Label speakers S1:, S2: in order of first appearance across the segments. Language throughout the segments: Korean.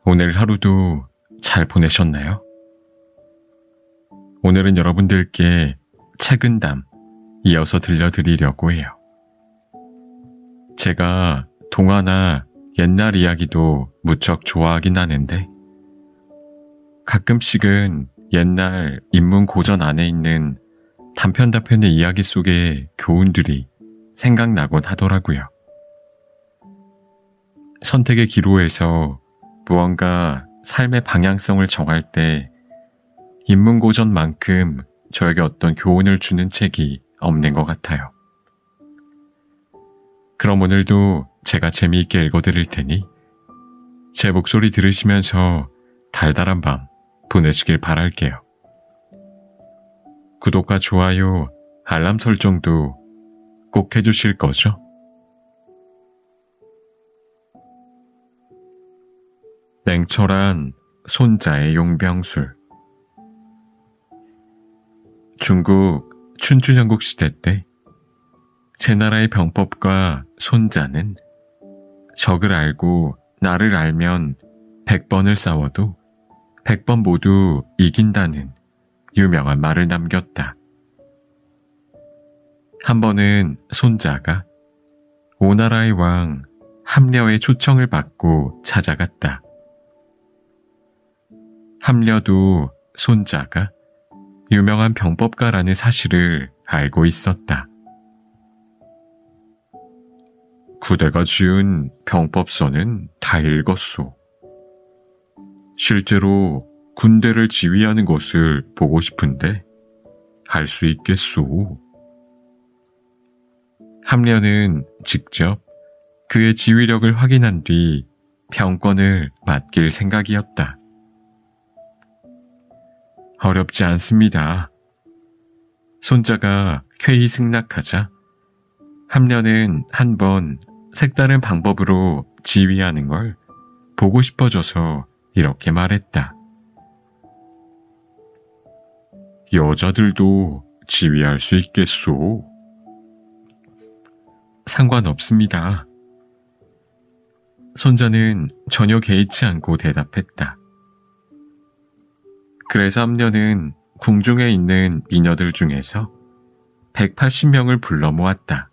S1: 오늘 하루도 잘 보내셨나요? 오늘은 여러분들께 책은담 이어서 들려드리려고 해요. 제가 동화나 옛날 이야기도 무척 좋아하긴 하는데 가끔씩은 옛날 인문 고전 안에 있는 단편의 이야기 속의 교훈들이 생각나곤 하더라고요. 선택의 기로에서 무언가 삶의 방향성을 정할 때 인문고전만큼 저에게 어떤 교훈을 주는 책이 없는 것 같아요. 그럼 오늘도 제가 재미있게 읽어드릴 테니 제 목소리 들으시면서 달달한 밤 보내시길 바랄게요. 구독과 좋아요, 알람 설정도 꼭 해주실 거죠? 냉철한 손자의 용병술. 중국 춘추전국 시대 때 제 나라의 병법과 손자는 적을 알고 나를 알면 100번을 싸워도 100번 모두 이긴다는 유명한 말을 남겼다. 한 번은 손자가 오나라의 왕 함려의 초청을 받고 찾아갔다. 함려도 손자가 유명한 병법가라는 사실을 알고 있었다. 구대가 지은 병법서는 다 읽었소. 실제로 군대를 지휘하는 것을 보고 싶은데 할 수 있겠소. 함려는 직접 그의 지휘력을 확인한 뒤 병권을 맡길 생각이었다. 어렵지 않습니다. 손자가 쾌히 승낙하자 함려는 한번 색다른 방법으로 지휘하는 걸 보고 싶어져서 이렇게 말했다. 여자들도 지휘할 수 있겠소? 상관없습니다. 손자는 전혀 개의치 않고 대답했다. 그래서 함려는 궁중에 있는 미녀들 중에서 180명을 불러 모았다.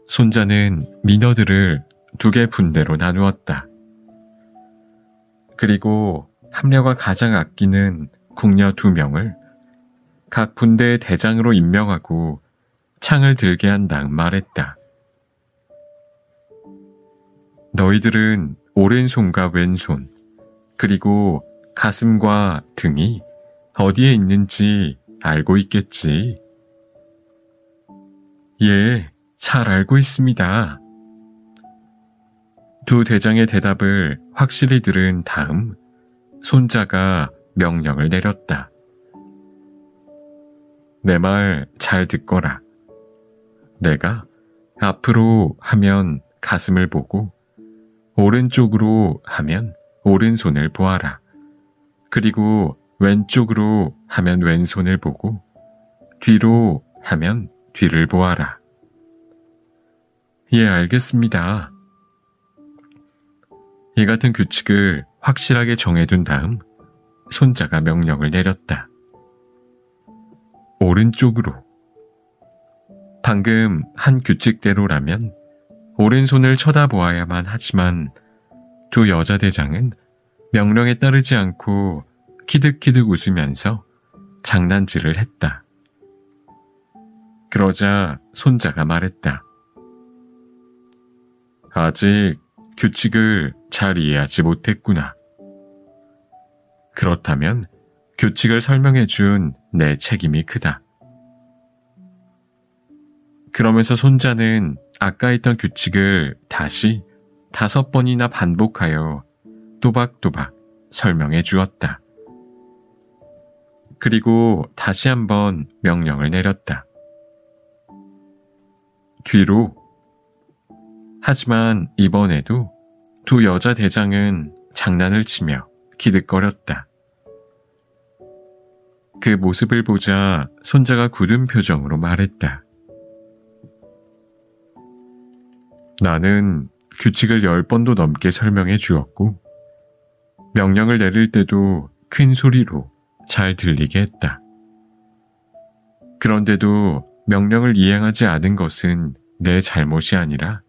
S1: 손자는 미녀들을 2개 분대로 나누었다. 그리고 함려가 가장 아끼는 궁녀 2명을 각 분대의 대장으로 임명하고 창을 들게 한 다음 말했다. 너희들은 오른손과 왼손, 그리고 가슴과 등이 어디에 있는지 알고 있겠지? 예, 잘 알고 있습니다. 2 대장의 대답을 확실히 들은 다음 손자가 명령을 내렸다. 내 말 잘 듣거라. 내가 앞으로 하면 가슴을 보고 오른쪽으로 하면 오른손을 보아라. 그리고 왼쪽으로 하면 왼손을 보고 뒤로 하면 뒤를 보아라. 예, 알겠습니다. 이 같은 규칙을 확실하게 정해둔 다음 손자가 명령을 내렸다. 오른쪽으로. 방금 한 규칙대로라면 오른손을 쳐다보아야만 하지만 2 여자 대장은 명령에 따르지 않고 키득키득 웃으면서 장난질을 했다. 그러자 손자가 말했다. 아직 규칙을 잘 이해하지 못했구나. 그렇다면 규칙을 설명해준 내 책임이 크다. 그러면서 손자는 아까 했던 규칙을 다시 5번이나 반복하여 또박또박 설명해 주었다. 그리고 다시 한번 명령을 내렸다. 뒤로. 하지만 이번에도 2 여자 대장은 장난을 치며 기득거렸다. 그 모습을 보자 손자가 굳은 표정으로 말했다. 나는 규칙을 10번도 넘게 설명해 주었고 명령을 내릴 때도 큰 소리로 잘 들리게 했다. 그런데도 명령을 이행하지 않은 것은 내 잘못이 아니라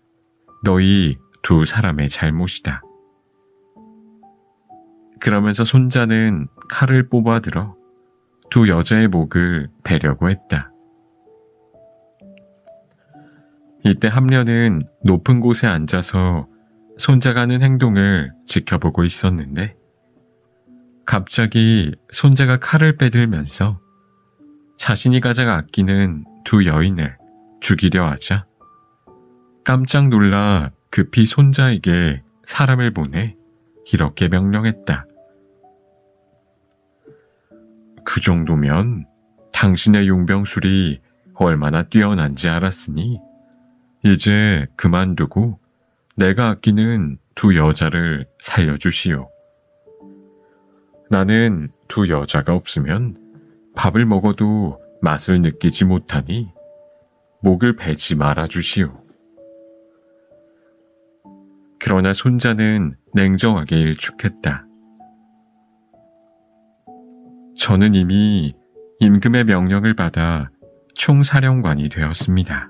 S1: 너희 두 사람의 잘못이다. 그러면서 손자는 칼을 뽑아들어 두 여자의 목을 베려고 했다. 이때 함려는 높은 곳에 앉아서 손자가 하는 행동을 지켜보고 있었는데 갑자기 손자가 칼을 빼들면서 자신이 가장 아끼는 두 여인을 죽이려 하자 깜짝 놀라 급히 손자에게 사람을 보내 이렇게 명령했다. 그 정도면 당신의 용병술이 얼마나 뛰어난지 알았으니 이제 그만두고 내가 아끼는 두 여자를 살려주시오. 나는 두 여자가 없으면 밥을 먹어도 맛을 느끼지 못하니 목을 베지 말아주시오. 그러나 손자는 냉정하게 일축했다. 저는 이미 임금의 명령을 받아 총사령관이 되었습니다.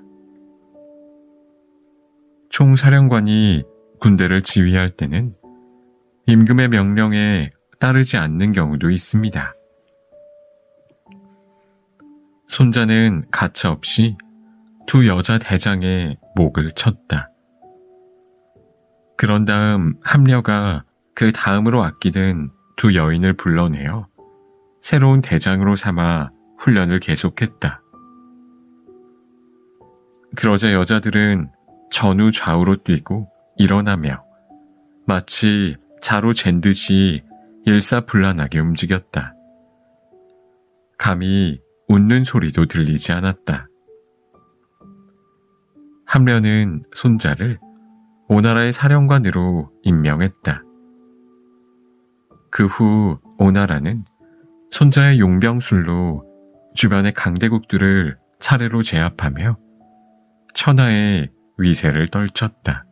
S1: 총사령관이 군대를 지휘할 때는 임금의 명령에 따르지 않는 경우도 있습니다. 손자는 가차없이 두 여자 대장의 목을 쳤다. 그런 다음 함려가 그 다음으로 아끼는 두 여인을 불러내어 새로운 대장으로 삼아 훈련을 계속했다. 그러자 여자들은 전후 좌우로 뛰고 일어나며 마치 자로 잰 듯이 일사불란하게 움직였다. 감히 웃는 소리도 들리지 않았다. 함려는 손자를 오나라의 사령관으로 임명했다. 그 후 오나라는 손자의 용병술로 주변의 강대국들을 차례로 제압하며 천하의 위세를 떨쳤다.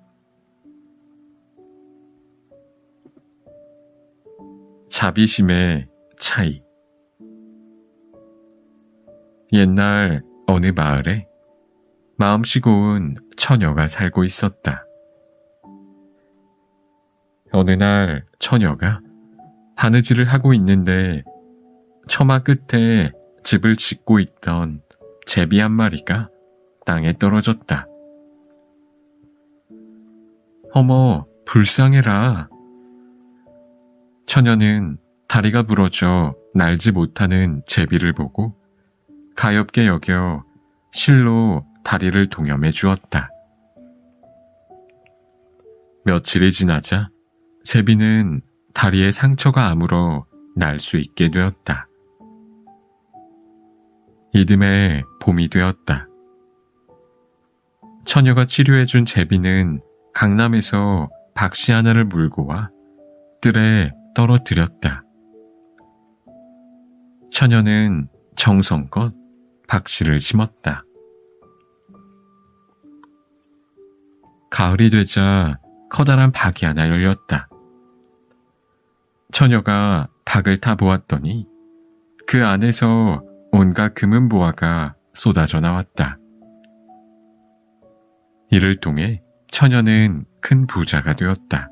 S1: 자비심의 차이. 옛날 어느 마을에 마음씨 고운 처녀가 살고 있었다. 어느 날 처녀가 바느질을 하고 있는데 처마 끝에 집을 짓고 있던 제비 한 마리가 땅에 떨어졌다. 어머, 불쌍해라. 처녀는 다리가 부러져 날지 못하는 제비를 보고 가엾게 여겨 실로 다리를 동여매 주었다. 며칠이 지나자 제비는 다리에 상처가 아물어 날 수 있게 되었다. 이듬해 봄이 되었다. 처녀가 치료해준 제비는 강남에서 박씨 하나를 물고 와 뜰에 떨어뜨렸다. 처녀는 정성껏 박씨를 심었다. 가을이 되자 커다란 박이 하나 열렸다. 처녀가 박을 타보았더니 그 안에서 온갖 금은보화가 쏟아져 나왔다. 이를 통해 처녀는 큰 부자가 되었다.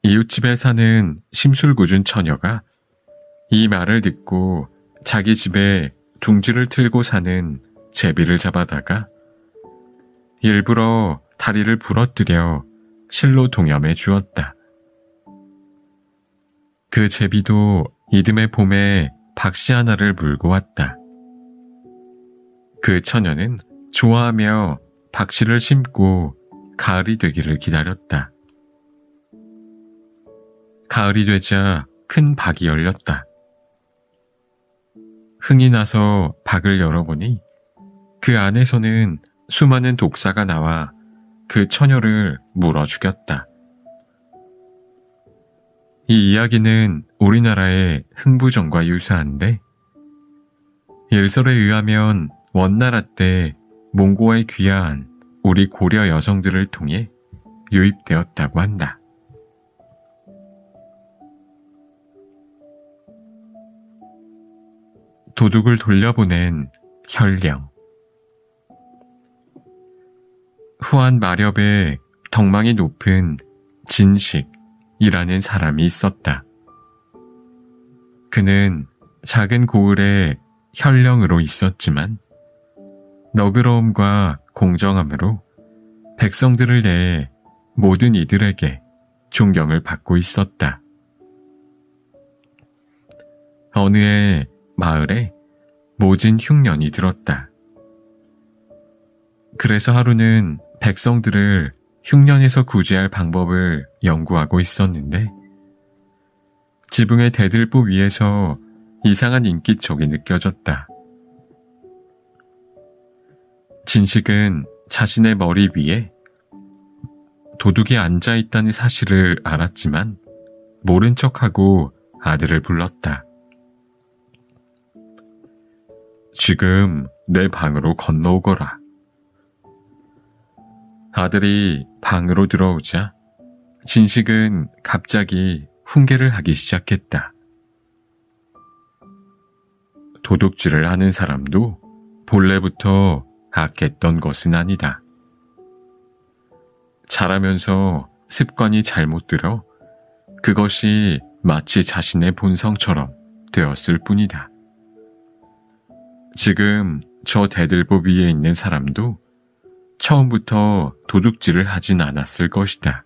S1: 이웃집에 사는 심술궂은 처녀가 이 말을 듣고 자기 집에 둥지를 틀고 사는 제비를 잡아다가 일부러 다리를 부러뜨려 실로 동여매 주었다. 그 제비도 이듬해 봄에 박씨 하나를 물고 왔다. 그 처녀는 좋아하며 박씨를 심고 가을이 되기를 기다렸다. 가을이 되자 큰 박이 열렸다. 흥이 나서 박을 열어보니 그 안에서는 수많은 독사가 나와 그 처녀를 물어 죽였다. 이 이야기는 우리나라의 흥부정과 유사한데 일설에 의하면 원나라 때 몽고에 귀화한 우리 고려 여성들을 통해 유입되었다고 한다. 도둑을 돌려보낸 혈령. 후한 마렵에 덕망이 높은 진식이라는 사람이 있었다. 그는 작은 고을의 혈령으로 있었지만 너그러움과 공정함으로 백성들을 내해 모든 이들에게 존경을 받고 있었다. 어느 해 마을에 모진 흉년이 들었다. 그래서 하루는 백성들을 흉년에서 구제할 방법을 연구하고 있었는데 지붕의 대들보 위에서 이상한 인기척이 느껴졌다. 진식은 자신의 머리 위에 도둑이 앉아있다는 사실을 알았지만 모른 척하고 아들을 불렀다. 지금 내 방으로 건너오거라. 아들이 방으로 들어오자 진식은 갑자기 훈계를 하기 시작했다. 도둑질을 하는 사람도 본래부터 악했던 것은 아니다. 자라면서 습관이 잘못 들어 그것이 마치 자신의 본성처럼 되었을 뿐이다. 지금 저 대들보 위에 있는 사람도 처음부터 도둑질을 하진 않았을 것이다.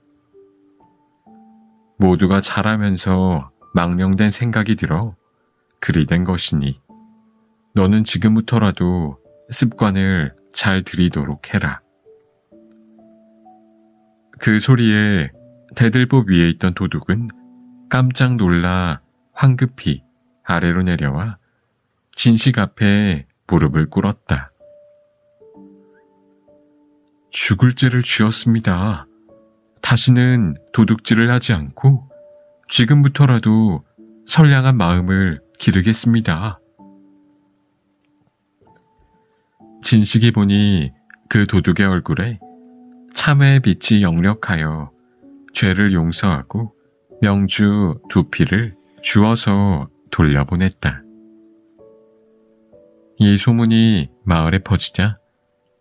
S1: 모두가 자라면서 망령된 생각이 들어 그리 된 것이니 너는 지금부터라도 습관을 잘 들이도록 해라. 그 소리에 대들보 위에 있던 도둑은 깜짝 놀라 황급히 아래로 내려와 진식 앞에 무릎을 꿇었다. 죽을 죄를 지었습니다. 다시는 도둑질을 하지 않고 지금부터라도 선량한 마음을 기르겠습니다. 진식이 보니 그 도둑의 얼굴에 참회의 빛이 역력하여 죄를 용서하고 명주 2피를 주어서 돌려보냈다. 이 소문이 마을에 퍼지자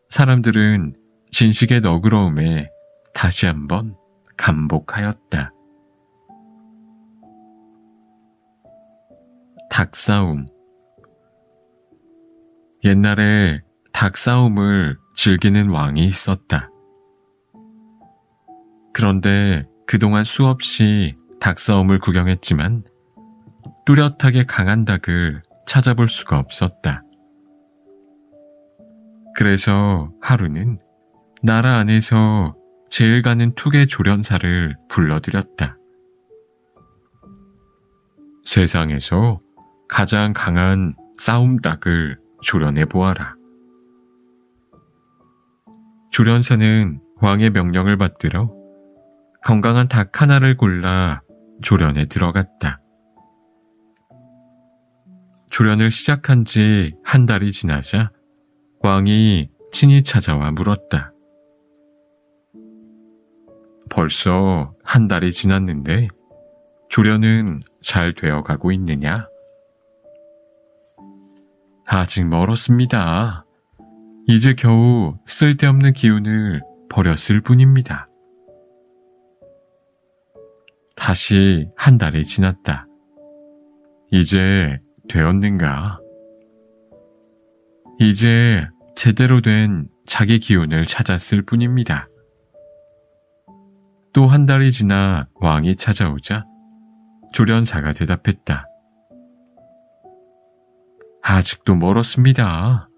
S1: 사람들은 진식의 너그러움에 다시 한번 감복하였다. 닭싸움. 옛날에 닭싸움을 즐기는 왕이 있었다. 그런데 그동안 수없이 닭싸움을 구경했지만 뚜렷하게 강한 닭을 찾아볼 수가 없었다. 그래서 하루는 나라 안에서 제일 가는 투개 조련사를 불러들였다. 세상에서 가장 강한 싸움닭을 조련해보아라. 조련사는 왕의 명령을 받들어 건강한 닭 하나를 골라 조련에 들어갔다. 조련을 시작한 지 한 달이 지나자 왕이 친히 찾아와 물었다. 벌써 한 달이 지났는데 조련은 잘 되어가고 있느냐? 아직 멀었습니다. 이제 겨우 쓸데없는 기운을 버렸을 뿐입니다. 다시 한 달이 지났다. 이제 되었는가? 이제 제대로 된 자기 기운을 찾았을 뿐입니다. 또 한 달이 지나 왕이 찾아오자 조련사가 대답했다. 아직도 멀었습니다.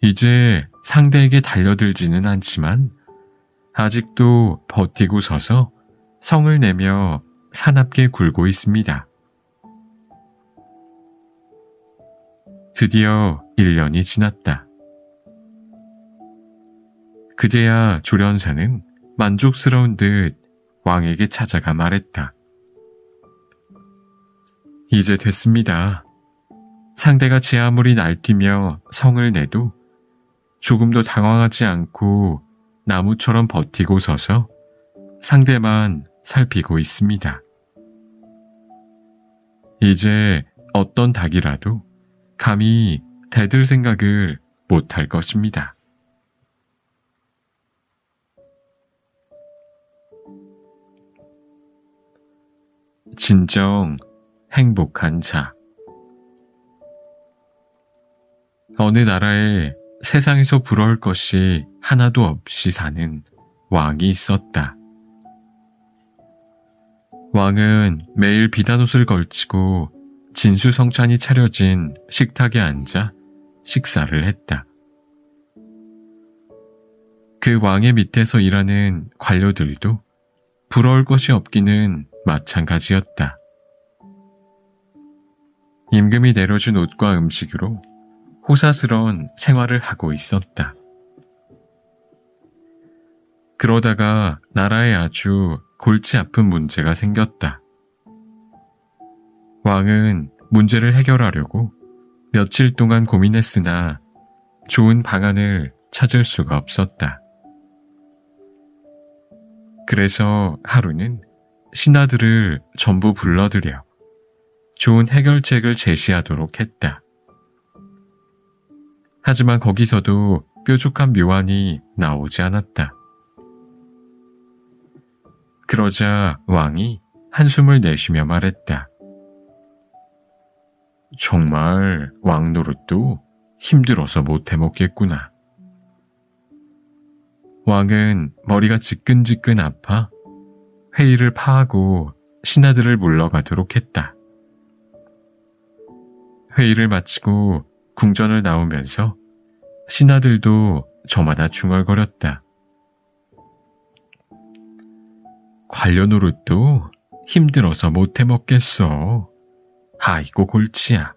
S1: 이제 상대에게 달려들지는 않지만 아직도 버티고 서서 성을 내며 사납게 굴고 있습니다. 드디어 1년이 지났다. 그제야 조련사는 만족스러운 듯 왕에게 찾아가 말했다. 이제 됐습니다. 상대가 제 아무리 날뛰며 성을 내도 조금도 당황하지 않고 나무처럼 버티고 서서 상대만 살피고 있습니다. 이제 어떤 닭이라도 감히 대들 생각을 못할 것입니다. 진정 행복한 자. 어느 나라에 세상에서 부러울 것이 하나도 없이 사는 왕이 있었다. 왕은 매일 비단옷을 걸치고 진수성찬이 차려진 식탁에 앉아 식사를 했다. 그 왕의 밑에서 일하는 관료들도 부러울 것이 없기는 마찬가지였다. 임금이 내려준 옷과 음식으로 호사스러운 생활을 하고 있었다. 그러다가 나라에 아주 골치 아픈 문제가 생겼다. 왕은 문제를 해결하려고 며칠 동안 고민했으나 좋은 방안을 찾을 수가 없었다. 그래서 하루는 신하들을 전부 불러들여 좋은 해결책을 제시하도록 했다. 하지만 거기서도 뾰족한 묘안이 나오지 않았다. 그러자 왕이 한숨을 내쉬며 말했다. 정말 왕 노릇도 힘들어서 못해 먹겠구나. 왕은 머리가 지끈지끈 아파 회의를 파하고 신하들을 물러가도록 했다. 회의를 마치고 궁전을 나오면서 신하들도 저마다 중얼거렸다. 관료 노릇도 힘들어서 못해 먹겠어. 아이고 골치야.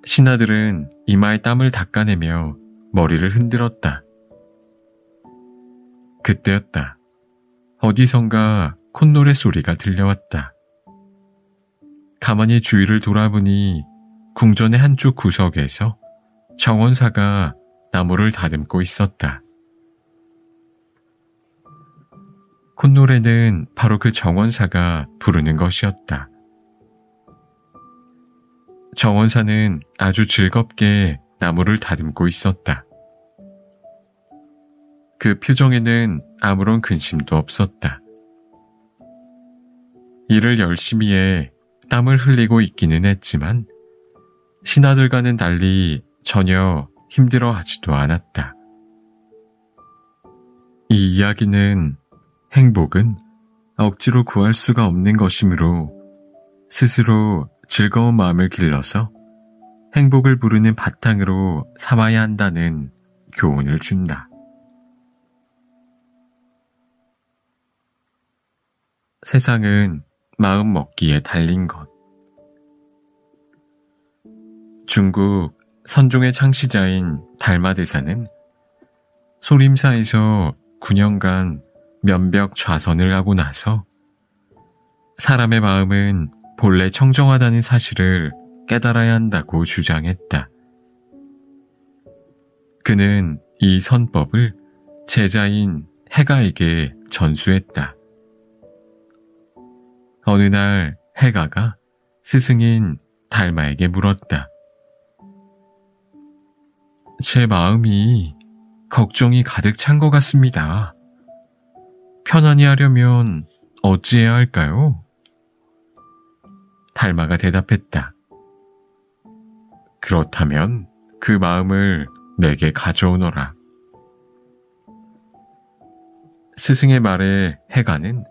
S1: 신하들은 이마에 땀을 닦아내며 머리를 흔들었다. 그때였다. 어디선가 콧노래 소리가 들려왔다. 가만히 주위를 돌아보니 궁전의 한쪽 구석에서 정원사가 나무를 다듬고 있었다. 콧노래는 바로 그 정원사가 부르는 것이었다. 정원사는 아주 즐겁게 나무를 다듬고 있었다. 그 표정에는 아무런 근심도 없었다. 일을 열심히 해 땀을 흘리고 있기는 했지만 신하들과는 달리 전혀 힘들어하지도 않았다. 이 이야기는 행복은 억지로 구할 수가 없는 것이므로 스스로 즐거운 마음을 길러서 행복을 부르는 바탕으로 삼아야 한다는 교훈을 준다. 세상은 마음 먹기에 달린 것. 중국 선종의 창시자인 달마대사는 소림사에서 9년간 면벽 좌선을 하고 나서 사람의 마음은 본래 청정하다는 사실을 깨달아야 한다고 주장했다. 그는 이 선법을 제자인 해가에게 전수했다. 어느 날 해가가 스승인 달마에게 물었다. 제 마음이 걱정이 가득 찬 것 같습니다. 편안히 하려면 어찌해야 할까요? 달마가 대답했다. 그렇다면 그 마음을 내게 가져오너라. 스승의 말에 해가는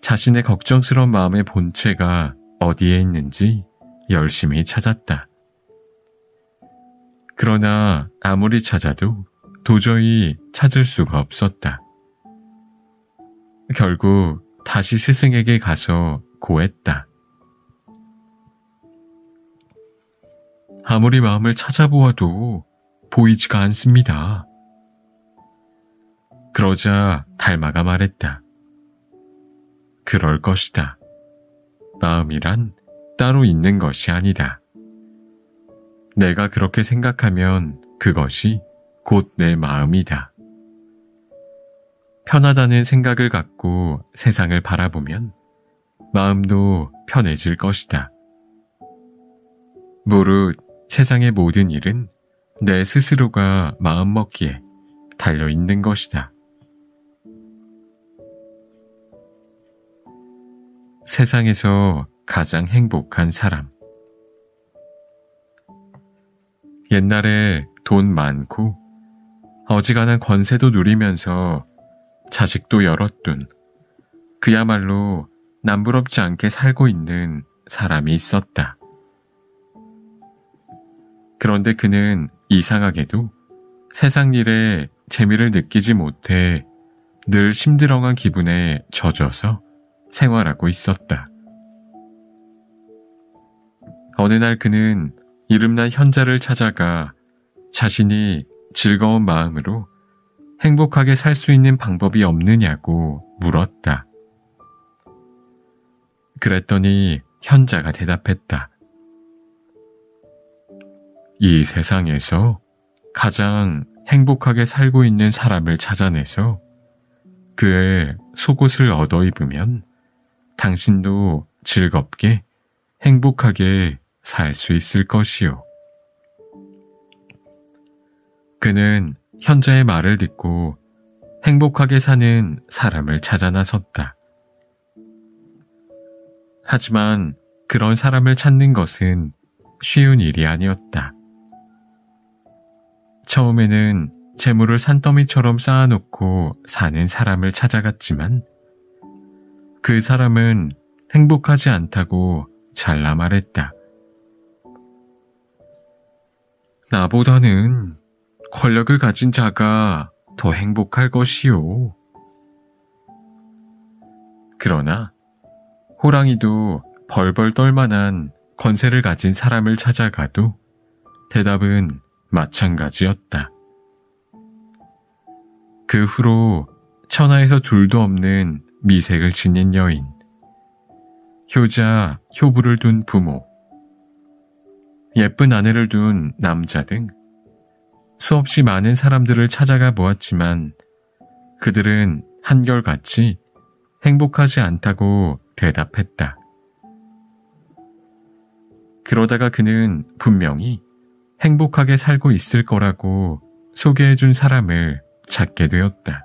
S1: 자신의 걱정스러운 마음의 본체가 어디에 있는지 열심히 찾았다. 그러나 아무리 찾아도 도저히 찾을 수가 없었다. 결국 다시 스승에게 가서 고했다. 아무리 마음을 찾아보아도 보이지가 않습니다. 그러자 달마가 말했다. 그럴 것이다. 마음이란 따로 있는 것이 아니다. 내가 그렇게 생각하면 그것이 곧 내 마음이다. 편하다는 생각을 갖고 세상을 바라보면 마음도 편해질 것이다. 무릇 세상의 모든 일은 내 스스로가 마음먹기에 달려있는 것이다. 세상에서 가장 행복한 사람. 옛날에 돈 많고 어지간한 권세도 누리면서 자식도 여럿 둔 그야말로 남부럽지 않게 살고 있는 사람이 있었다. 그런데 그는 이상하게도 세상 일에 재미를 느끼지 못해 늘 심드렁한 기분에 젖어서 생활하고 있었다. 어느 날 그는 이름난 현자를 찾아가 자신이 즐거운 마음으로 행복하게 살 수 있는 방법이 없느냐고 물었다. 그랬더니 현자가 대답했다. 이 세상에서 가장 행복하게 살고 있는 사람을 찾아내서 그의 속옷을 얻어 입으면 당신도 즐겁게 행복하게 살 수 있을 것이요. 그는 현자의 말을 듣고 행복하게 사는 사람을 찾아 나섰다. 하지만 그런 사람을 찾는 것은 쉬운 일이 아니었다. 처음에는 재물을 산더미처럼 쌓아놓고 사는 사람을 찾아갔지만 그 사람은 행복하지 않다고 잘라 말했다. 나보다는 권력을 가진 자가 더 행복할 것이요. 그러나 호랑이도 벌벌 떨만한 권세를 가진 사람을 찾아가도 대답은 마찬가지였다. 그 후로 천하에서 둘도 없는 미색을 지닌 여인, 효자, 효부를 둔 부모, 예쁜 아내를 둔 남자 등 수없이 많은 사람들을 찾아가 보았지만 그들은 한결같이 행복하지 않다고 대답했다. 그러다가 그는 분명히 행복하게 살고 있을 거라고 소개해준 사람을 찾게 되었다.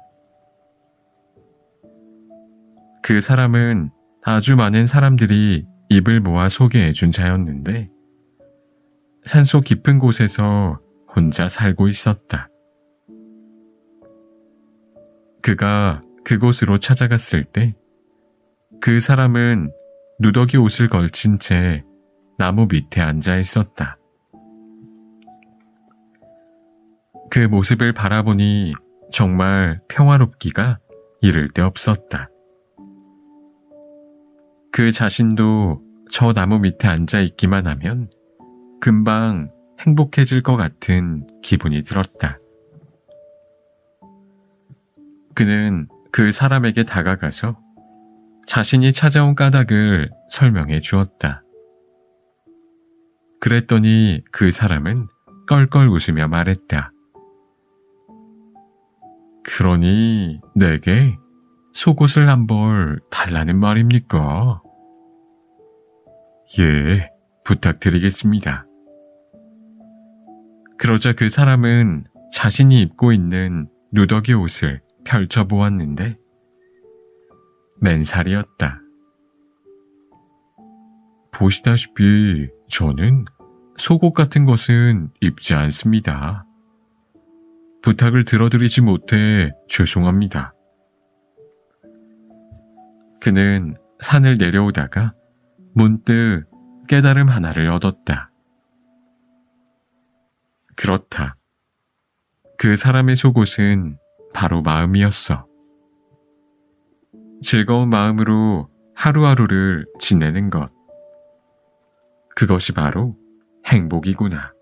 S1: 그 사람은 아주 많은 사람들이 입을 모아 소개해준 자였는데 산속 깊은 곳에서 혼자 살고 있었다. 그가 그곳으로 찾아갔을 때 그 사람은 누더기 옷을 걸친 채 나무 밑에 앉아 있었다. 그 모습을 바라보니 정말 평화롭기가 이를 데 없었다. 그 자신도 저 나무 밑에 앉아 있기만 하면 금방 행복해질 것 같은 기분이 들었다. 그는 그 사람에게 다가가서 자신이 찾아온 까닭을 설명해 주었다. 그랬더니 그 사람은 껄껄 웃으며 말했다. 그러니 내게 속옷을 한 벌 달라는 말입니까? 예, 부탁드리겠습니다. 그러자 그 사람은 자신이 입고 있는 누더기 옷을 펼쳐보았는데 맨살이었다. 보시다시피 저는 속옷 같은 것은 입지 않습니다. 부탁을 들어드리지 못해 죄송합니다. 그는 산을 내려오다가 문득 깨달음 하나를 얻었다. 그렇다. 그 사람의 속옷은 바로 마음이었어. 즐거운 마음으로 하루하루를 지내는 것. 그것이 바로 행복이구나.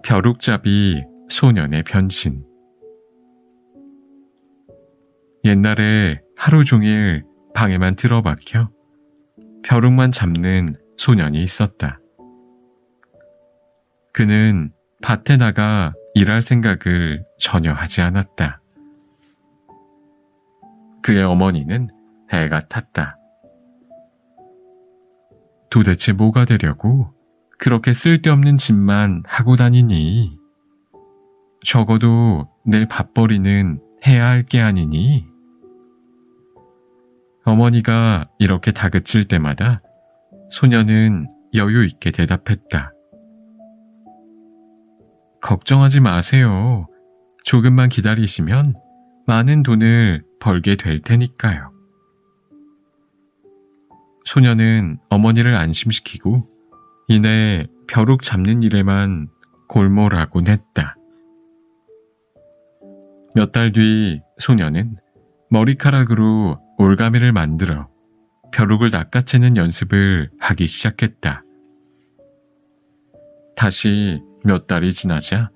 S1: 벼룩잡이 소년의 변신. 옛날에 하루 종일 방에만 틀어박혀 벼룩만 잡는 소년이 있었다. 그는 밭에 나가 일할 생각을 전혀 하지 않았다. 그의 어머니는 애가 탔다. 도대체 뭐가 되려고 그렇게 쓸데없는 짓만 하고 다니니? 적어도 내 밥벌이는 해야 할 게 아니니? 어머니가 이렇게 다그칠 때마다 소녀는 여유 있게 대답했다. 걱정하지 마세요. 조금만 기다리시면 많은 돈을 벌게 될 테니까요. 소녀는 어머니를 안심시키고 이내 벼룩 잡는 일에만 골몰하곤 했다. 몇 달 뒤 소녀는 머리카락으로 올가미를 만들어 벼룩을 낚아채는 연습을 하기 시작했다. 다시 몇 달이 지나자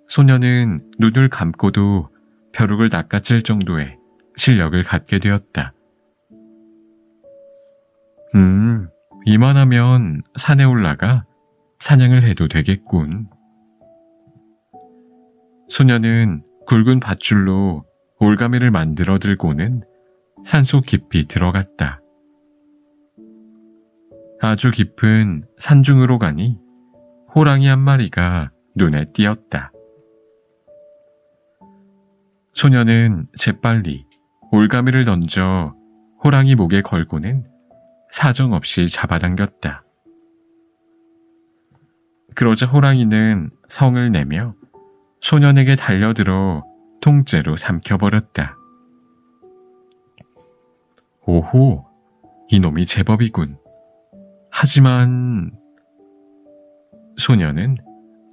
S1: 소녀는 눈을 감고도 벼룩을 낚아챌 정도의 실력을 갖게 되었다. 이만하면 산에 올라가 사냥을 해도 되겠군. 소녀는 굵은 밧줄로 올가미를 만들어 들고는 산속 깊이 들어갔다. 아주 깊은 산중으로 가니 호랑이 한 마리가 눈에 띄었다. 소녀는 재빨리 올가미를 던져 호랑이 목에 걸고는 사정없이 잡아당겼다. 그러자 호랑이는 성을 내며 소년에게 달려들어 통째로 삼켜버렸다. 오호, 이놈이 제법이군. 하지만 소녀는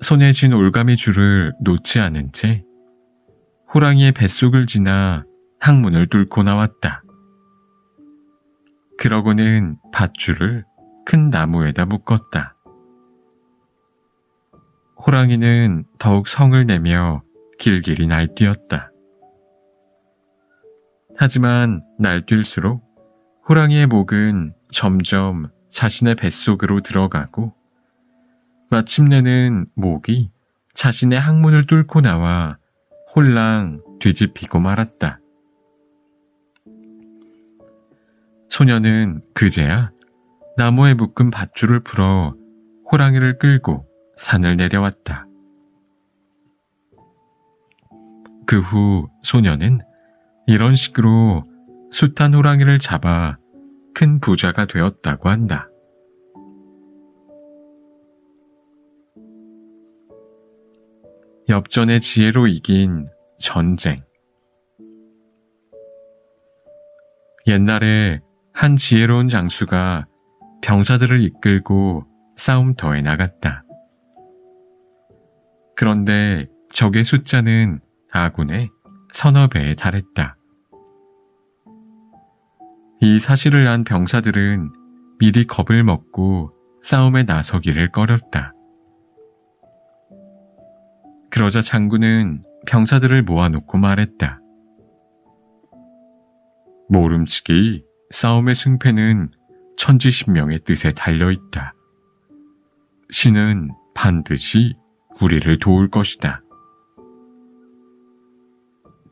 S1: 손에 쥔 올가미 줄을 놓지 않은 채 호랑이의 뱃속을 지나 항문을 뚫고 나왔다. 그러고는 밧줄을 큰 나무에다 묶었다. 호랑이는 더욱 성을 내며 길길이 날뛰었다. 하지만 날뛸수록 호랑이의 목은 점점 자신의 뱃속으로 들어가고 마침내는 목이 자신의 항문을 뚫고 나와 홀랑 뒤집히고 말았다. 소녀는 그제야 나무에 묶은 밧줄을 풀어 호랑이를 끌고 산을 내려왔다. 그 후 소녀는 이런 식으로 숱한 호랑이를 잡아 큰 부자가 되었다고 한다. 엽전의 지혜로 이긴 전쟁. 옛날에 한 지혜로운 장수가 병사들을 이끌고 싸움터에 나갔다. 그런데 적의 숫자는 아군의 서너 배에 달했다. 이 사실을 안 병사들은 미리 겁을 먹고 싸움에 나서기를 꺼렸다. 그러자 장군은 병사들을 모아놓고 말했다. 모름지기 싸움의 승패는 천지신명의 뜻에 달려있다. 신은 반드시 우리를 도울 것이다.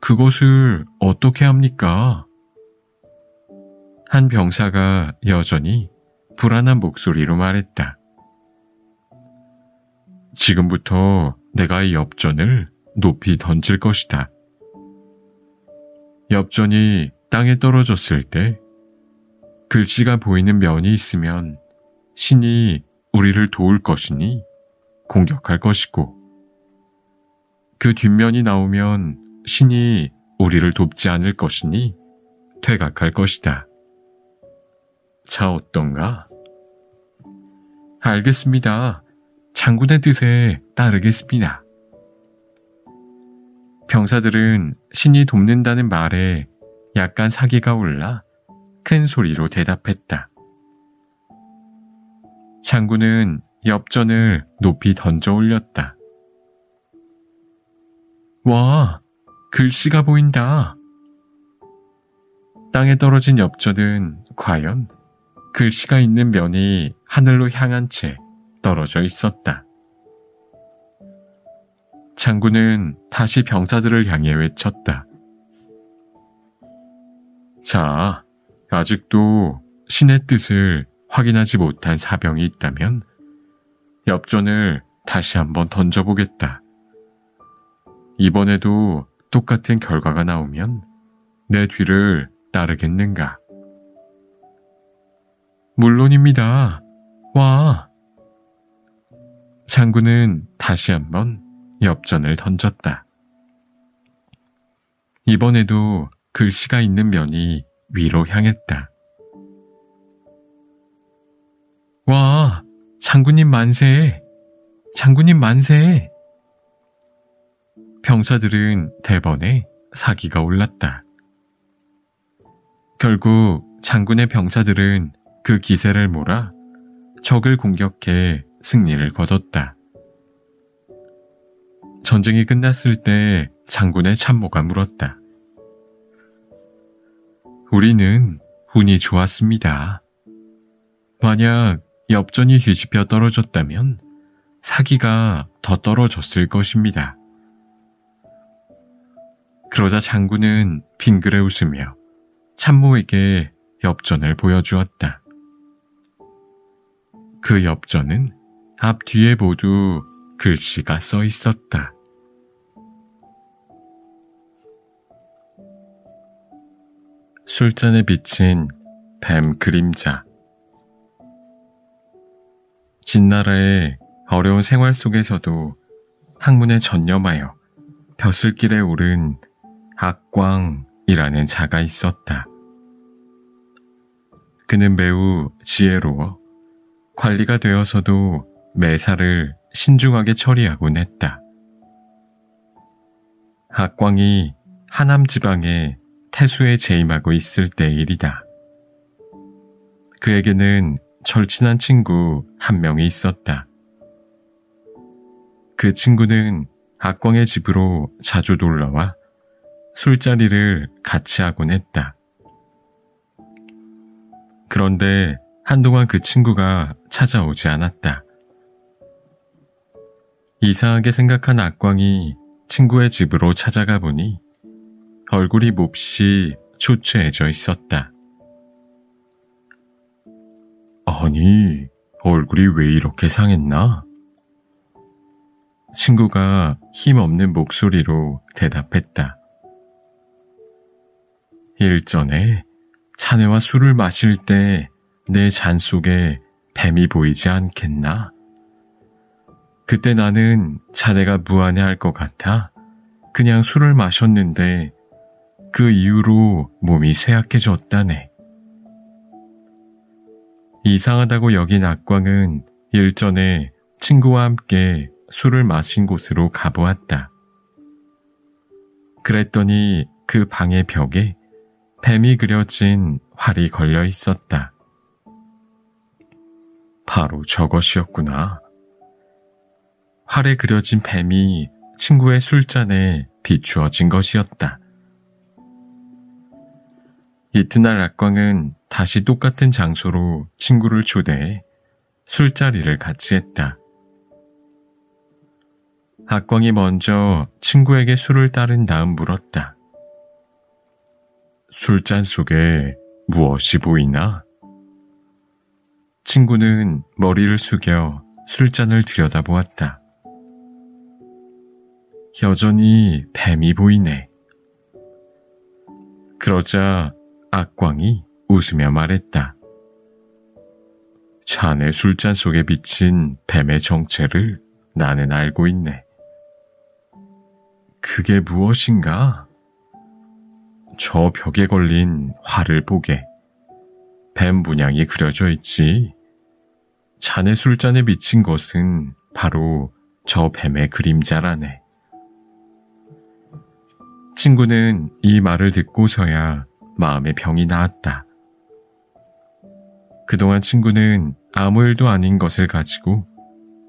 S1: 그것을 어떻게 합니까? 한 병사가 여전히 불안한 목소리로 말했다. 지금부터 내가 이 엽전을 높이 던질 것이다. 엽전이 땅에 떨어졌을 때 글씨가 보이는 면이 있으면 신이 우리를 도울 것이니 공격할 것이고, 그 뒷면이 나오면 신이 우리를 돕지 않을 것이니 퇴각할 것이다. 자, 어떤가? 알겠습니다. 장군의 뜻에 따르겠습니다. 병사들은 신이 돕는다는 말에 약간 사기가 올라 큰 소리로 대답했다. 장군은 엽전을 높이 던져 올렸다. 와, 글씨가 보인다. 땅에 떨어진 엽전은 과연 글씨가 있는 면이 하늘로 향한 채 떨어져 있었다. 장군은 다시 병사들을 향해 외쳤다. 자, 아직도 신의 뜻을 확인하지 못한 사병이 있다면 엽전을 다시 한번 던져보겠다. 이번에도 똑같은 결과가 나오면 내 뒤를 따르겠는가? 물론입니다. 와! 장군은 다시 한번 엽전을 던졌다. 이번에도 글씨가 있는 면이 위로 향했다. 와! 장군님 만세! 장군님 만세! 병사들은 대번에 사기가 올랐다. 결국 장군의 병사들은 그 기세를 몰아 적을 공격해 승리를 거뒀다. 전쟁이 끝났을 때 장군의 참모가 물었다. 우리는 운이 좋았습니다. 만약 엽전이 뒤집혀 떨어졌다면 사기가 더 떨어졌을 것입니다. 그러자 장군은 빙그레 웃으며 참모에게 엽전을 보여주었다. 그 엽전은 앞뒤에 모두 글씨가 써 있었다. 술잔에 비친 뱀 그림자. 진나라의 어려운 생활 속에서도 학문에 전념하여 벼슬길에 오른 악광이라는 자가 있었다. 그는 매우 지혜로워 관리가 되어서도 매사를 신중하게 처리하곤 했다. 악광이 하남 지방에 태수에 재임하고 있을 때의 일이다. 그에게는 절친한 친구 한 명이 있었다. 그 친구는 악광의 집으로 자주 놀러와 술자리를 같이 하곤 했다. 그런데 한동안 그 친구가 찾아오지 않았다. 이상하게 생각한 악광이 친구의 집으로 찾아가 보니 얼굴이 몹시 초췌해져 있었다. 아니, 얼굴이 왜 이렇게 상했나? 친구가 힘없는 목소리로 대답했다. 일전에 자네와 술을 마실 때 내 잔 속에 뱀이 보이지 않겠나? 그때 나는 자네가 무안해할 것 같아 그냥 술을 마셨는데 그 이후로 몸이 쇠약해졌다네. 이상하다고 여긴 악광은 일전에 친구와 함께 술을 마신 곳으로 가보았다. 그랬더니 그 방의 벽에 뱀이 그려진 활이 걸려 있었다. 바로 저것이었구나. 활에 그려진 뱀이 친구의 술잔에 비추어진 것이었다. 이튿날 악광은 다시 똑같은 장소로 친구를 초대해 술자리를 같이 했다. 악광이 먼저 친구에게 술을 따른 다음 물었다. 술잔 속에 무엇이 보이나? 친구는 머리를 숙여 술잔을 들여다보았다. 여전히 뱀이 보이네. 그러자 악광이 웃으며 말했다. 자네 술잔 속에 비친 뱀의 정체를 나는 알고 있네. 그게 무엇인가? 저 벽에 걸린 활을 보게. 뱀 문양이 그려져 있지. 자네 술잔에 비친 것은 바로 저 뱀의 그림자라네. 친구는 이 말을 듣고서야 마음의 병이 나았다. 그동안 친구는 아무 일도 아닌 것을 가지고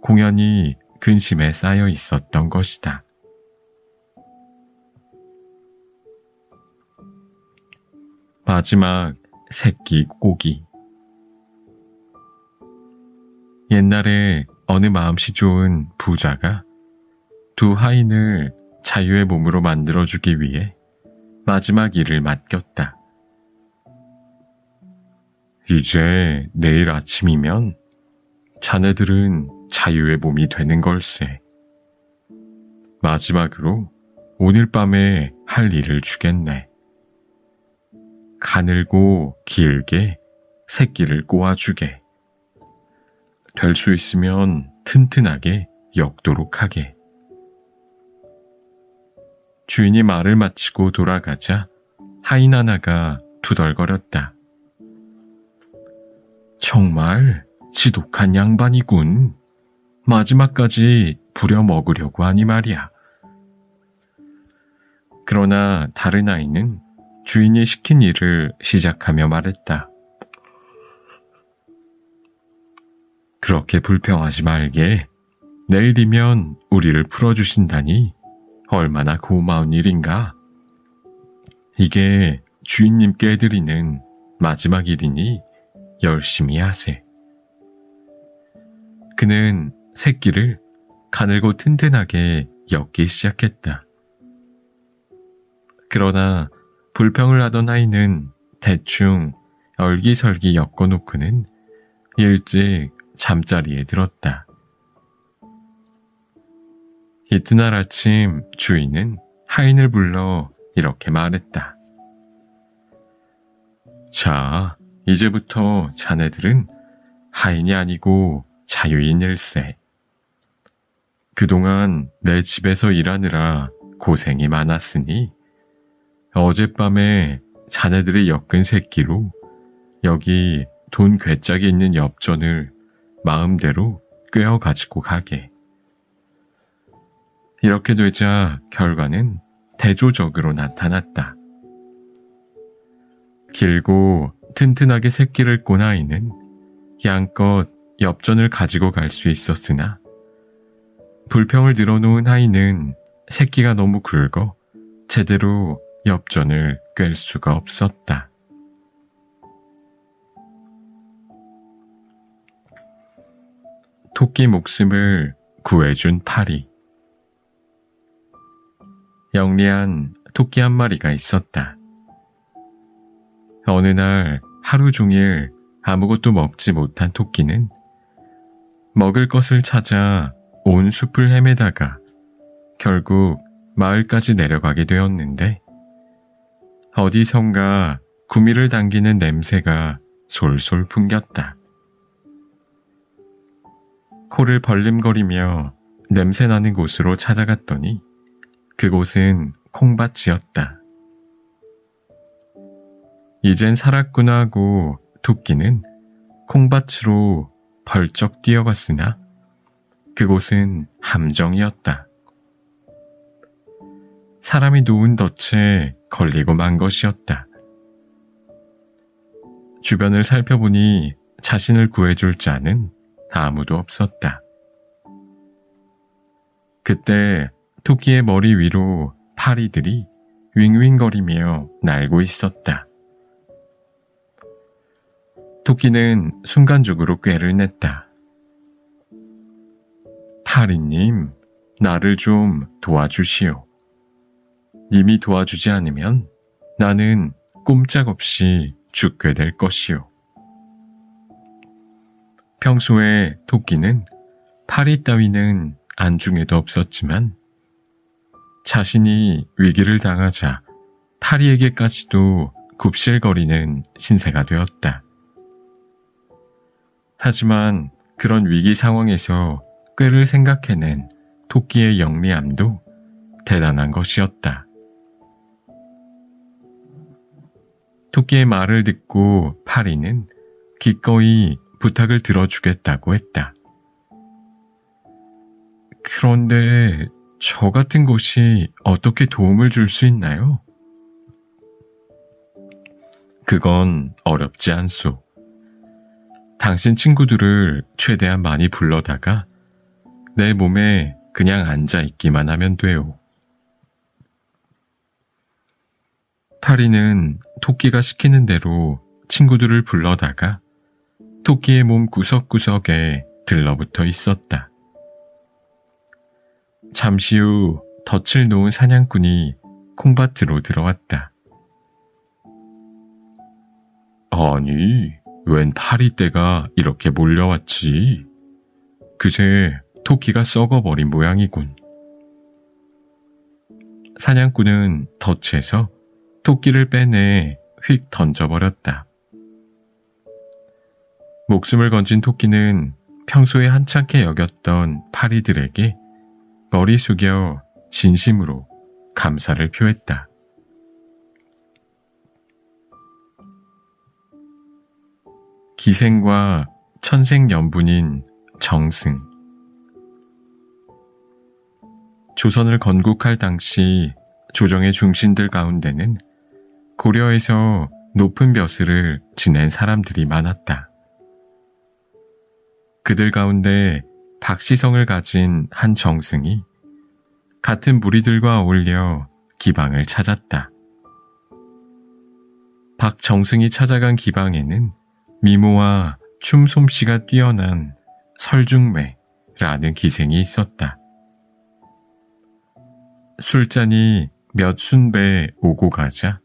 S1: 공연히 근심에 쌓여 있었던 것이다. 마지막 새끼 꼬기. 옛날에 어느 마음씨 좋은 부자가 두 하인을 자유의 몸으로 만들어주기 위해 마지막 일을 맡겼다. 이제 내일 아침이면 자네들은 자유의 몸이 되는 걸세. 마지막으로 오늘 밤에 할 일을 주겠네. 가늘고 길게 새끼를 꼬아주게. 될 수 있으면 튼튼하게 엮도록 하게. 주인이 말을 마치고 돌아가자 하인 하나가 투덜거렸다. 정말 지독한 양반이군. 마지막까지 부려먹으려고 하니 말이야. 그러나 다른 아이는 주인이 시킨 일을 시작하며 말했다. 그렇게 불평하지 말게. 내일이면 우리를 풀어주신다니 얼마나 고마운 일인가. 이게 주인님께 해드리는 마지막 일이니 열심히 하세. 그는 새끼를 가늘고 튼튼하게 엮기 시작했다. 그러나 불평을 하던 아이는 대충 얼기설기 엮어놓고는 일찍 잠자리에 들었다. 이튿날 아침 주인은 하인을 불러 이렇게 말했다. 자, 이제부터 자네들은 하인이 아니고 자유인일세. 그동안 내 집에서 일하느라 고생이 많았으니 어젯밤에 자네들이 엮은 새끼로 여기 돈 괴짝이 있는 엽전을 마음대로 꿰어 가지고 가게. 이렇게 되자 결과는 대조적으로 나타났다. 길고 튼튼하게 새끼를 꼰 아이는 양껏 엽전을 가지고 갈 수 있었으나 불평을 늘어놓은 아이는 새끼가 너무 굵어 제대로 엽전을 꿰 수가 없었다. 토끼 목숨을 구해준 파리. 영리한 토끼 한 마리가 있었다. 어느 날 하루 종일 아무것도 먹지 못한 토끼는 먹을 것을 찾아 온 숲을 헤매다가 결국 마을까지 내려가게 되었는데 어디선가 구미를 당기는 냄새가 솔솔 풍겼다. 코를 벌림거리며 냄새나는 곳으로 찾아갔더니 그곳은 콩밭이었다. 이젠 살았구나 하고 토끼는 콩밭으로 벌쩍 뛰어갔으나 그곳은 함정이었다. 사람이 놓은 덫에 걸리고 만 것이었다. 주변을 살펴보니 자신을 구해줄 자는 아무도 없었다. 그때 토끼의 머리 위로 파리들이 윙윙거리며 날고 있었다. 토끼는 순간적으로 꾀를 냈다. 파리님, 나를 좀 도와주시오. 님이 도와주지 않으면 나는 꼼짝없이 죽게 될 것이오. 평소에 토끼는 파리 따위는 안중에도 없었지만 자신이 위기를 당하자 파리에게까지도 굽실거리는 신세가 되었다. 하지만 그런 위기 상황에서 꾀를 생각해낸 토끼의 영리함도 대단한 것이었다. 토끼의 말을 듣고 파리는 기꺼이 부탁을 들어주겠다고 했다. 그런데 저 같은 곳이 어떻게 도움을 줄 수 있나요? 그건 어렵지 않소. 당신 친구들을 최대한 많이 불러다가 내 몸에 그냥 앉아있기만 하면 돼요. 파리는 토끼가 시키는 대로 친구들을 불러다가 토끼의 몸 구석구석에 들러붙어 있었다. 잠시 후 덫을 놓은 사냥꾼이 콩밭으로 들어왔다. 아니, 웬 파리떼가 이렇게 몰려왔지? 그새 토끼가 썩어버린 모양이군. 사냥꾼은 덫에서 토끼를 빼내 휙 던져버렸다. 목숨을 건진 토끼는 평소에 한창게 여겼던 파리들에게 머리 숙여 진심으로 감사를 표했다. 기생과 천생연분인 정승. 조선을 건국할 당시 조정의 중신들 가운데는 고려에서 높은 벼슬을 지낸 사람들이 많았다. 그들 가운데 박시성을 가진 한 정승이 같은 무리들과 어울려 기방을 찾았다. 박정승이 찾아간 기방에는 미모와 춤솜씨가 뛰어난 설중매라는 기생이 있었다. 술잔이 몇 순배 오고 가자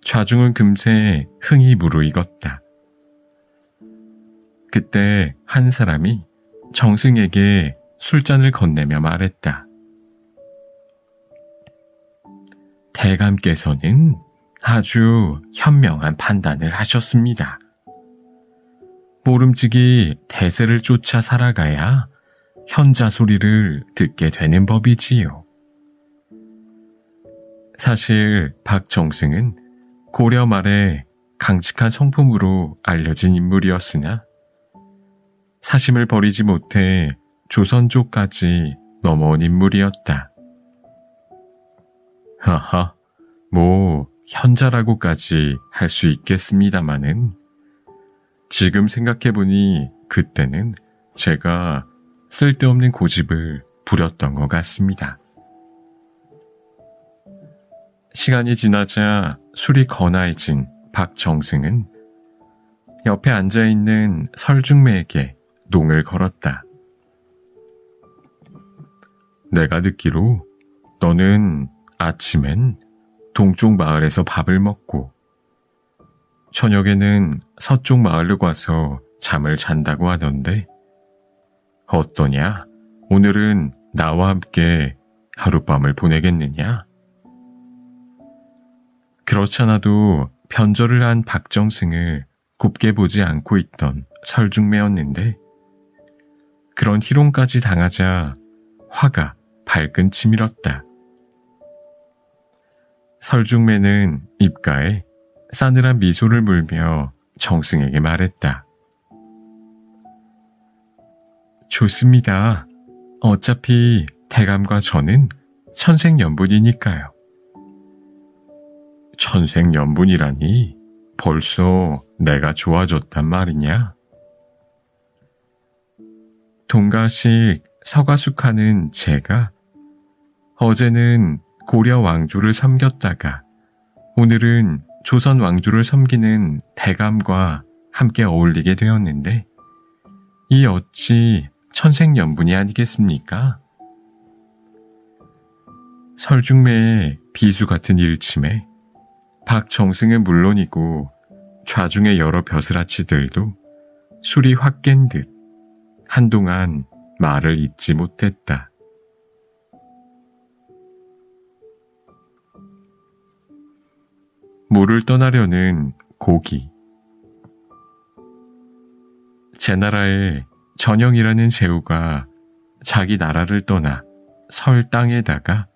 S1: 좌중은 금세 흥이 무르익었다. 그때 한 사람이 정승에게 술잔을 건네며 말했다. 대감께서는 아주 현명한 판단을 하셨습니다. 모름지기 대세를 쫓아 살아가야 현자 소리를 듣게 되는 법이지요. 사실 박정승은 고려 말에 강직한 성품으로 알려진 인물이었으나 사심을 버리지 못해 조선 쪽까지 넘어온 인물이었다. 하하, 뭐 현자라고까지 할 수 있겠습니다마는 지금 생각해보니 그때는 제가 쓸데없는 고집을 부렸던 것 같습니다. 시간이 지나자 술이 거나해진 박정승은 옆에 앉아있는 설중매에게 농을 걸었다. 내가 듣기로 너는 아침엔 동쪽 마을에서 밥을 먹고 저녁에는 서쪽 마을로 가서 잠을 잔다고 하던데 어떠냐? 오늘은 나와 함께 하룻밤을 보내겠느냐? 그렇잖아도 변절을 한 박정승을 곱게 보지 않고 있던 설중매였는데 그런 희롱까지 당하자 화가 발끈 치밀었다. 설중매는 입가에 싸늘한 미소를 물며 정승에게 말했다. 좋습니다. 어차피 대감과 저는 천생연분이니까요. 천생연분이라니 벌써 내가 좋아졌단 말이냐? 동가식 서가숙하는 제가 어제는 고려 왕조를 섬겼다가 오늘은 조선 왕조를 섬기는 대감과 함께 어울리게 되었는데 이 어찌 천생연분이 아니겠습니까? 설중매의 비수 같은 일침에 박정승은 물론이고 좌중의 여러 벼슬아치들도 술이 확 깬 듯 한동안 말을 잇지 못했다. 물을 떠나려는 고기. 제 나라에 전영이라는 제후가 자기 나라를 떠나 설 땅에다가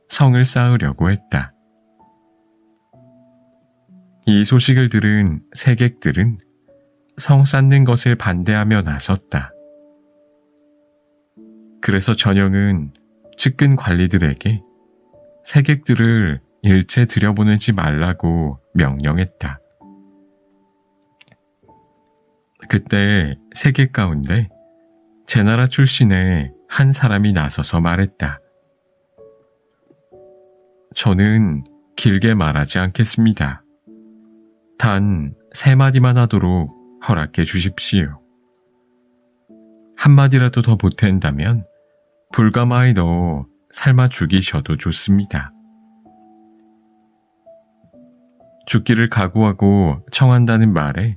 S1: 성을 쌓으려고 했다. 이 소식을 들은 세객들은 성 쌓는 것을 반대하며 나섰다. 그래서 전영은 측근 관리들에게 세객들을 일체 들여보내지 말라고 명령했다. 그때 세객 가운데 제나라 출신의 한 사람이 나서서 말했다. 저는 길게 말하지 않겠습니다. 단 3마디만 하도록 허락해 주십시오. 한마디라도 더 보탠다면 불가마에 넣어 삶아 죽이셔도 좋습니다. 죽기를 각오하고 청한다는 말에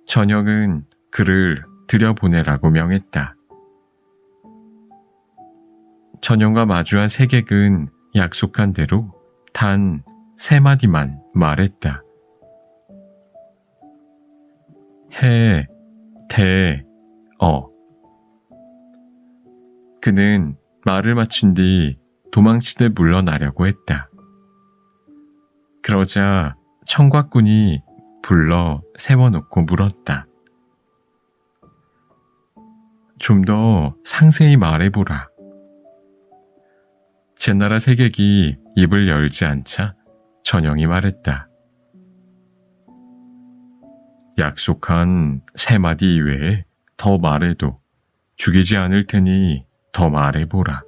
S1: 전영은 그를 들여보내라고 명했다. 전영과 마주한 세객은 약속한 대로 단 3마디만 말했다. 해, 대, 어. 그는 말을 마친 뒤 도망치듯 물러나려고 했다. 그러자 청각군이 불러 세워놓고 물었다. 좀 더 상세히 말해보라. 제나라 세객이 입을 열지 않자 전영이 말했다. 약속한 3마디 이외에 더 말해도 죽이지 않을 테니 더 말해보라.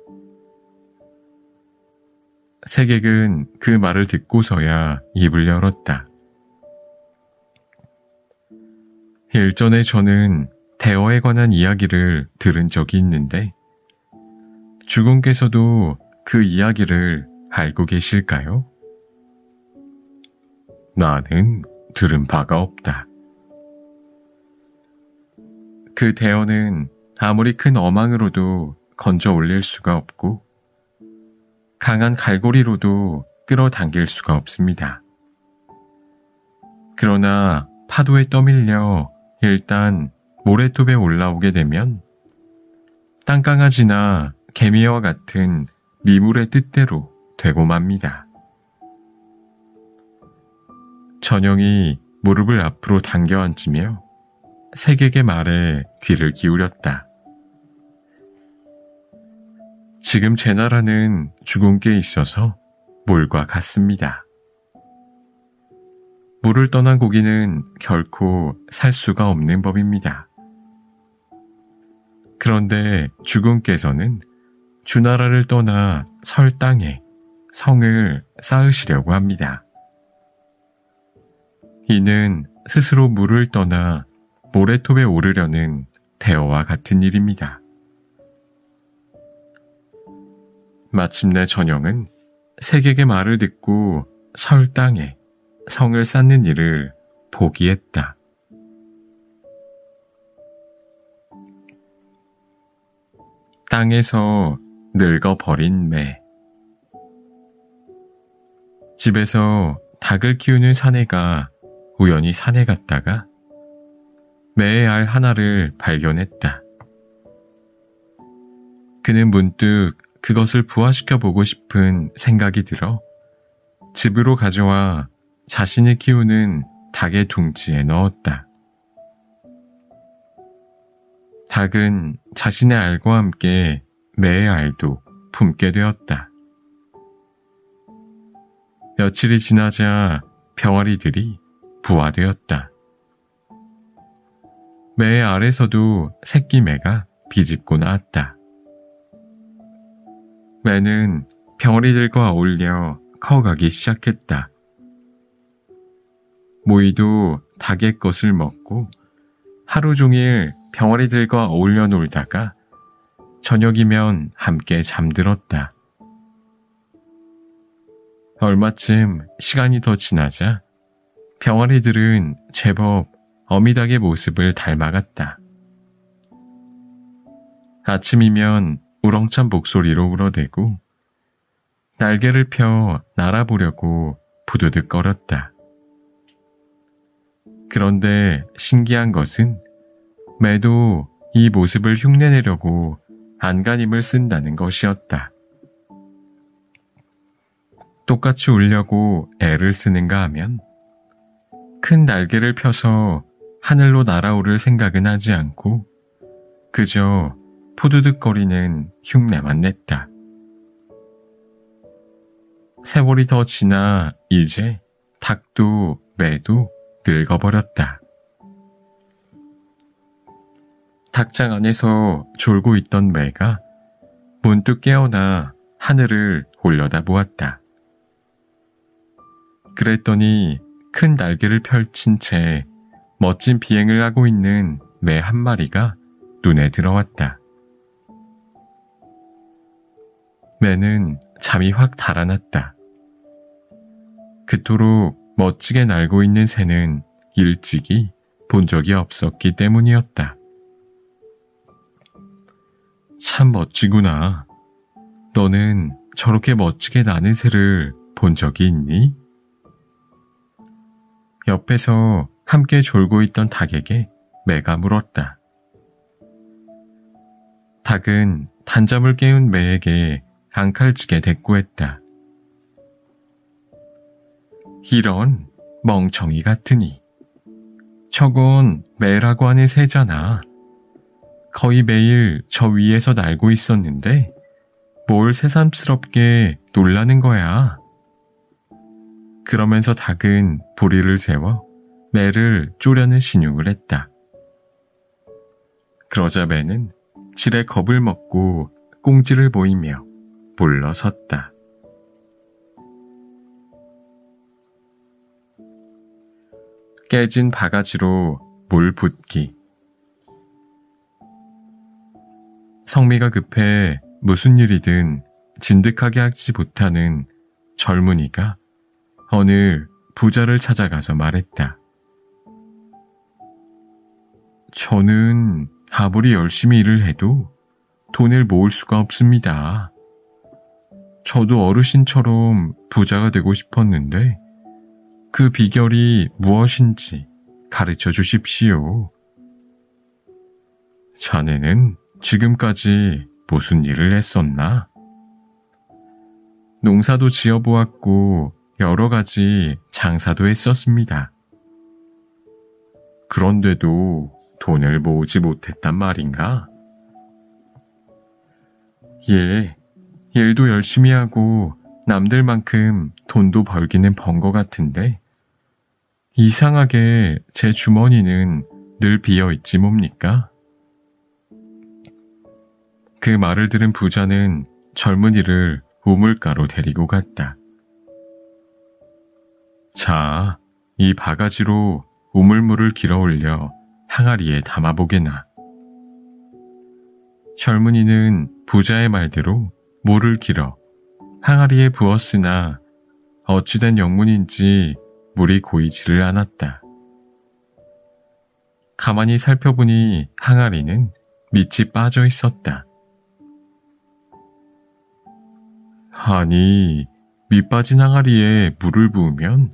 S1: 세객은 그 말을 듣고서야 입을 열었다. 일전에 저는 대어에 관한 이야기를 들은 적이 있는데 주공께서도 그 이야기를 알고 계실까요? 나는 들은 바가 없다. 그 대어는 아무리 큰 어망으로도 건져 올릴 수가 없고 강한 갈고리로도 끌어당길 수가 없습니다. 그러나 파도에 떠밀려 일단 모래톱에 올라오게 되면 땅강아지나 개미와 같은 미물의 뜻대로 되고 맙니다. 전영이 무릎을 앞으로 당겨 앉으며 세객의 말에 귀를 기울였다. 지금 제 나라는 주공께 있어서 물과 같습니다. 물을 떠난 고기는 결코 살 수가 없는 법입니다. 그런데 주공께서는 주나라를 떠나 설 땅에 성을 쌓으시려고 합니다. 이는 스스로 물을 떠나 모래톱에 오르려는 대어와 같은 일입니다. 마침내 전영은 세객의 말을 듣고 설 땅에 성을 쌓는 일을 포기했다. 땅에서 늙어버린 매. 집에서 닭을 키우는 사내가 우연히 산에 갔다가 매의 알 하나를 발견했다. 그는 문득 그것을 부화시켜 보고 싶은 생각이 들어 집으로 가져와 자신이 키우는 닭의 둥지에 넣었다. 닭은 자신의 알과 함께 매의 알도 품게 되었다. 며칠이 지나자 병아리들이 부화되었다. 매의 알에서도 새끼 매가 비집고 나왔다. 매는 병아리들과 어울려 커가기 시작했다. 모이도 닭의 것을 먹고 하루 종일 병아리들과 어울려 놀다가 저녁이면 함께 잠들었다. 얼마쯤 시간이 더 지나자 병아리들은 제법 어미닭의 모습을 닮아갔다. 아침이면 우렁찬 목소리로 울어대고 날개를 펴 날아보려고 부두득거렸다. 그런데 신기한 것은 매도 이 모습을 흉내내려고 안간힘을 쓴다는 것이었다. 똑같이 울려고 애를 쓰는가 하면 큰 날개를 펴서 하늘로 날아오를 생각은 하지 않고 그저 푸드득거리는 흉내만 냈다. 세월이 더 지나 이제 닭도 매도 늙어버렸다. 닭장 안에서 졸고 있던 매가 문득 깨어나 하늘을 올려다보았다. 그랬더니 큰 날개를 펼친 채 멋진 비행을 하고 있는 매 한 마리가 눈에 들어왔다. 매는 잠이 확 달아났다. 그토록 멋지게 날고 있는 새는 일찍이 본 적이 없었기 때문이었다. 참 멋지구나. 너는 저렇게 멋지게 나는 새를 본 적이 있니? 옆에서 함께 졸고 있던 닭에게 매가 물었다. 닭은 단잠을 깨운 매에게 앙칼지게 대꾸했다. 이런 멍청이 같으니. 저건 매라고 하는 새잖아. 거의 매일 저 위에서 날고 있었는데 뭘 새삼스럽게 놀라는 거야. 그러면서 닭은 부리를 세워 매를 쪼려는 신용을 했다. 그러자 매는 질에 겁을 먹고 꽁지를 보이며 물러섰다. 깨진 바가지로 물 붓기. 성미가 급해 무슨 일이든 진득하게 하지 못하는 젊은이가 어느 부자를 찾아가서 말했다. 저는 아무리 열심히 일을 해도 돈을 모을 수가 없습니다. 저도 어르신처럼 부자가 되고 싶었는데 그 비결이 무엇인지 가르쳐 주십시오. 자네는 지금까지 무슨 일을 했었나? 농사도 지어보았고 여러 가지 장사도 했었습니다. 그런데도 돈을 모으지 못했단 말인가? 예, 일도 열심히 하고 남들만큼 돈도 벌기는 번 것 같은데 이상하게 제 주머니는 늘 비어있지 뭡니까? 그 말을 들은 부자는 젊은이를 우물가로 데리고 갔다. 자, 이 바가지로 우물물을 길어 올려 항아리에 담아보게나. 젊은이는 부자의 말대로 물을 길어 항아리에 부었으나 어찌된 영문인지 물이 고이지를 않았다. 가만히 살펴보니 항아리는 밑이 빠져 있었다. 아니, 밑 빠진 항아리에 물을 부으면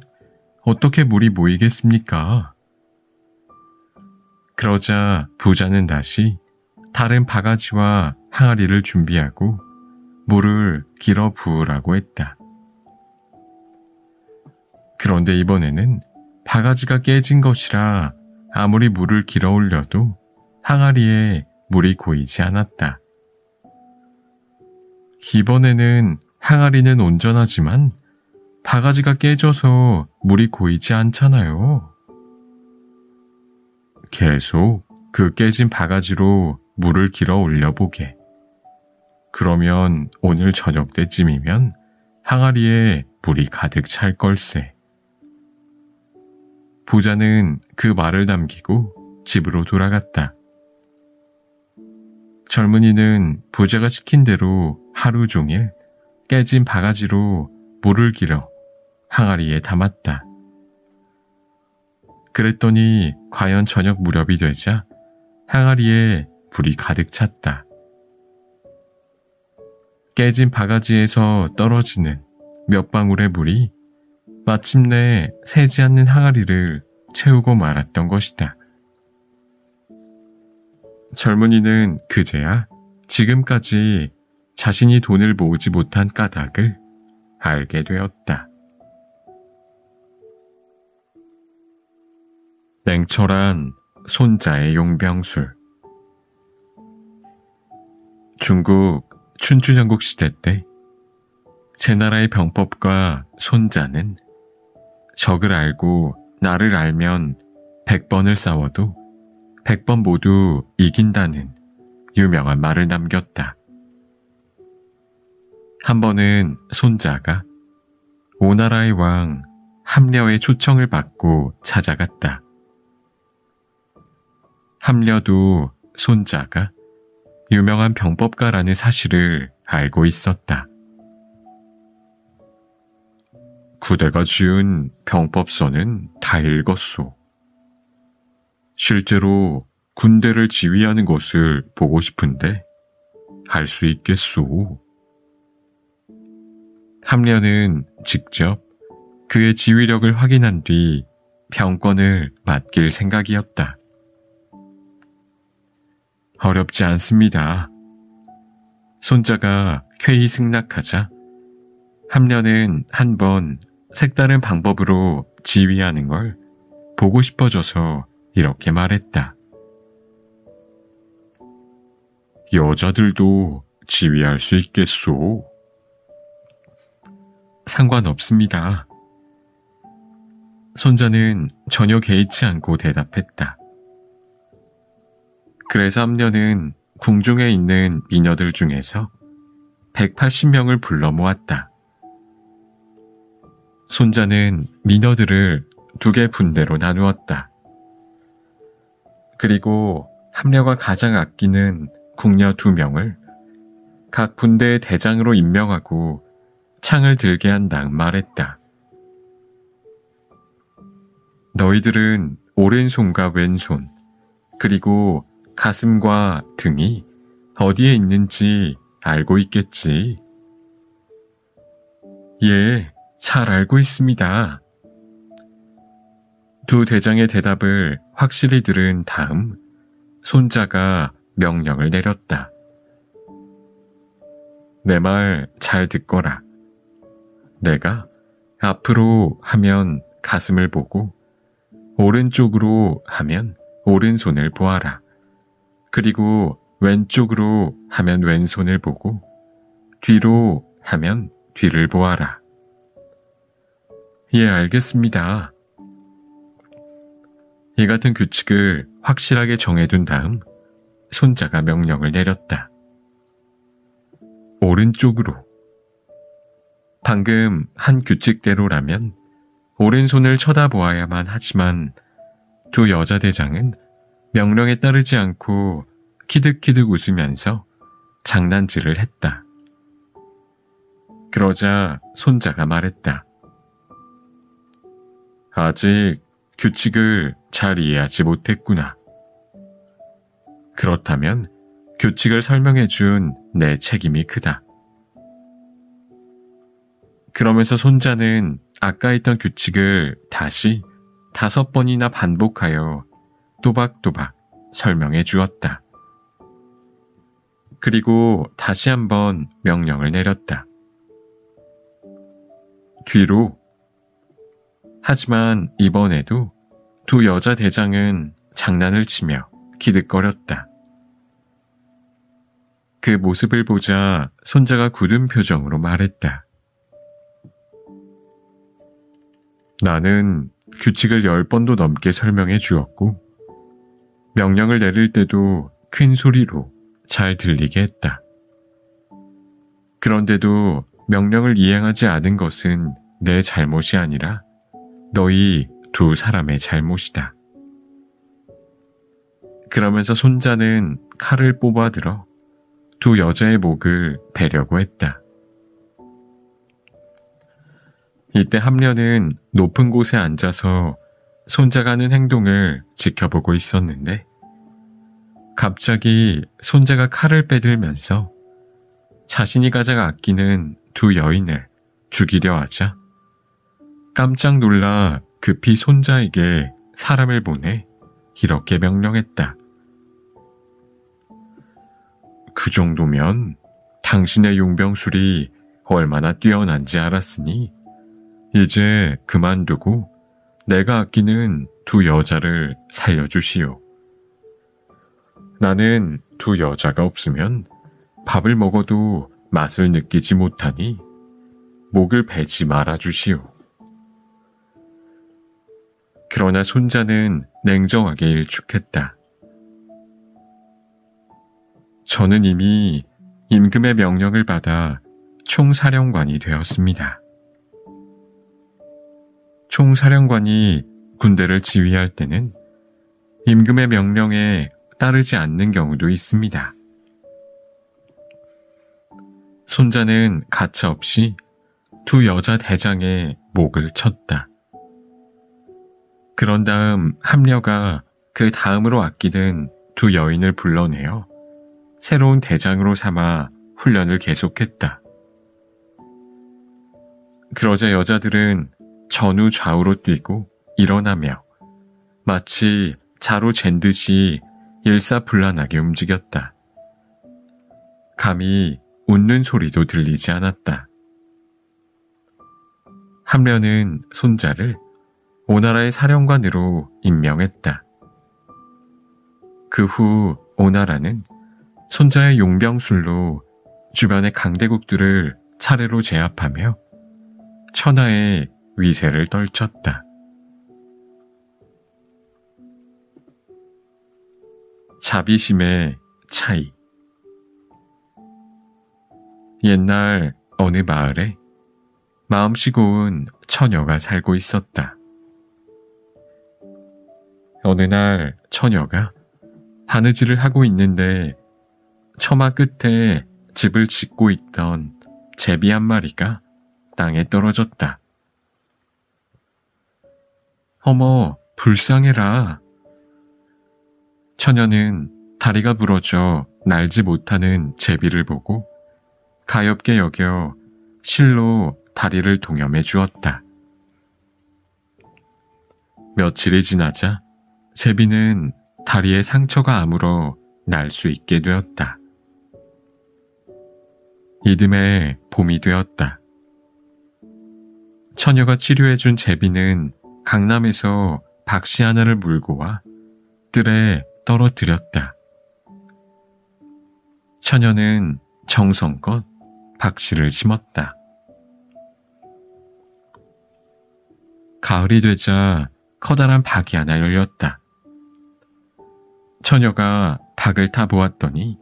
S1: 어떻게 물이 모이겠습니까? 그러자 부자는 다시 다른 바가지와 항아리를 준비하고 물을 길어 부으라고 했다. 그런데 이번에는 바가지가 깨진 것이라 아무리 물을 길어 올려도 항아리에 물이 고이지 않았다. 이번에는 항아리는 온전하지만 바가지가 깨져서 물이 고이지 않잖아요. 계속 그 깨진 바가지로 물을 길어 올려보게. 그러면 오늘 저녁 때쯤이면 항아리에 물이 가득 찰 걸세. 부자는 그 말을 남기고 집으로 돌아갔다. 젊은이는 부자가 시킨 대로 하루 종일 깨진 바가지로 물을 길어 항아리에 담았다. 그랬더니 과연 저녁 무렵이 되자 항아리에 물이 가득 찼다. 깨진 바가지에서 떨어지는 몇 방울의 물이 마침내 새지 않는 항아리를 채우고 말았던 것이다. 젊은이는 그제야 지금까지 자신이 돈을 모으지 못한 까닭을 알게 되었다. 냉철한 손자의 용병술. 중국 춘추전국 시대 때 제나라의 병법과 손자는 적을 알고 나를 알면 100번을 싸워도 100번 모두 이긴다는 유명한 말을 남겼다. 한 번은 손자가 오나라의 왕 함려의 초청을 받고 찾아갔다. 함려도 손자가 유명한 병법가라는 사실을 알고 있었다. 구대가 지은 병법서는 다 읽었소. 실제로 군대를 지휘하는 것을 보고 싶은데 할 수 있겠소. 함련은 직접 그의 지휘력을 확인한 뒤 병권을 맡길 생각이었다. 어렵지 않습니다. 손자가 쾌히 승낙하자 함련은 한번 색다른 방법으로 지휘하는 걸 보고 싶어져서 이렇게 말했다. 여자들도 지휘할 수 있겠소? 상관없습니다. 손자는 전혀 개의치 않고 대답했다. 그래서 함련은 궁중에 있는 미녀들 중에서 180명을 불러 모았다. 손자는 미녀들을 2개 분대로 나누었다. 그리고 함려가 가장 아끼는 궁녀 2명을 각 분대의 대장으로 임명하고 창을 들게 한 다음 말했다. 너희들은 오른손과 왼손, 그리고 가슴과 등이 어디에 있는지 알고 있겠지? 예, 잘 알고 있습니다. 2 대장의 대답을 확실히 들은 다음 손자가 명령을 내렸다. 내 말 잘 듣거라. 내가 앞으로 하면 가슴을 보고 오른쪽으로 하면 오른손을 보아라. 그리고 왼쪽으로 하면 왼손을 보고 뒤로 하면 뒤를 보아라. 예, 알겠습니다. 이 같은 규칙을 확실하게 정해둔 다음 손자가 명령을 내렸다. 오른쪽으로. 방금 한 규칙대로라면 오른손을 쳐다보아야만 하지만 2 여자 대장은 명령에 따르지 않고 키득키득 웃으면서 장난질을 했다. 그러자 손자가 말했다. 아직 규칙을 잘 이해하지 못했구나. 그렇다면 규칙을 설명해준 내 책임이 크다. 그러면서 손자는 아까 했던 규칙을 다시 5번이나 반복하여 또박또박 설명해 주었다. 그리고 다시 한번 명령을 내렸다. 뒤로. 하지만 이번에도 2 여자 대장은 장난을 치며 기득거렸다. 그 모습을 보자 손자가 굳은 표정으로 말했다. 나는 규칙을 10번도 넘게 설명해 주었고 명령을 내릴 때도 큰 소리로 잘 들리게 했다. 그런데도 명령을 이행하지 않은 것은 내 잘못이 아니라 너희 2 사람의 잘못이다. 그러면서 손자는 칼을 뽑아들어 2 여자의 목을 베려고 했다. 이때 함련은 높은 곳에 앉아서 손자가 하는 행동을 지켜보고 있었는데 갑자기 손자가 칼을 빼들면서 자신이 가장 아끼는 2 여인을 죽이려 하자 깜짝 놀라 급히 손자에게 사람을 보내 이렇게 명령했다. 그 정도면 당신의 용병술이 얼마나 뛰어난지 알았으니 이제 그만두고 내가 아끼는 2 여자를 살려주시오. 나는 2 여자가 없으면 밥을 먹어도 맛을 느끼지 못하니 목을 베지 말아주시오. 그러나 손자는 냉정하게 일축했다. 저는 이미 임금의 명령을 받아 총사령관이 되었습니다. 총사령관이 군대를 지휘할 때는 임금의 명령에 따르지 않는 경우도 있습니다. 손자는 가차없이 두 여자 대장의 목을 쳤다. 그런 다음 함려가 그 다음으로 아끼는 두 여인을 불러내어 새로운 대장으로 삼아 훈련을 계속했다. 그러자 여자들은 전후 좌우로 뛰고 일어나며 마치 자로 잰 듯이 일사불란하게 움직였다. 감히 웃는 소리도 들리지 않았다. 함려는 손자를 오나라의 사령관으로 임명했다. 그 후 오나라는 손자의 용병술로 주변의 강대국들을 차례로 제압하며 천하의 위세를 떨쳤다. 자비심의 차이. 옛날 어느 마을에 마음씨 고운 처녀가 살고 있었다. 어느 날 처녀가 바느질을 하고 있는데 처마 끝에 집을 짓고 있던 제비 한 마리가 땅에 떨어졌다. 어머, 불쌍해라. 처녀는 다리가 부러져 날지 못하는 제비를 보고 가엾게 여겨 실로 다리를 동여매 주었다. 며칠이 지나자 제비는 다리에 상처가 아물어 날 수 있게 되었다. 이듬해 봄이 되었다. 처녀가 치료해준 제비는 강남에서 박씨 하나를 물고 와 뜰에 떨어뜨렸다. 처녀는 정성껏 박씨를 심었다. 가을이 되자 커다란 박이 하나 열렸다. 처녀가 박을 타보았더니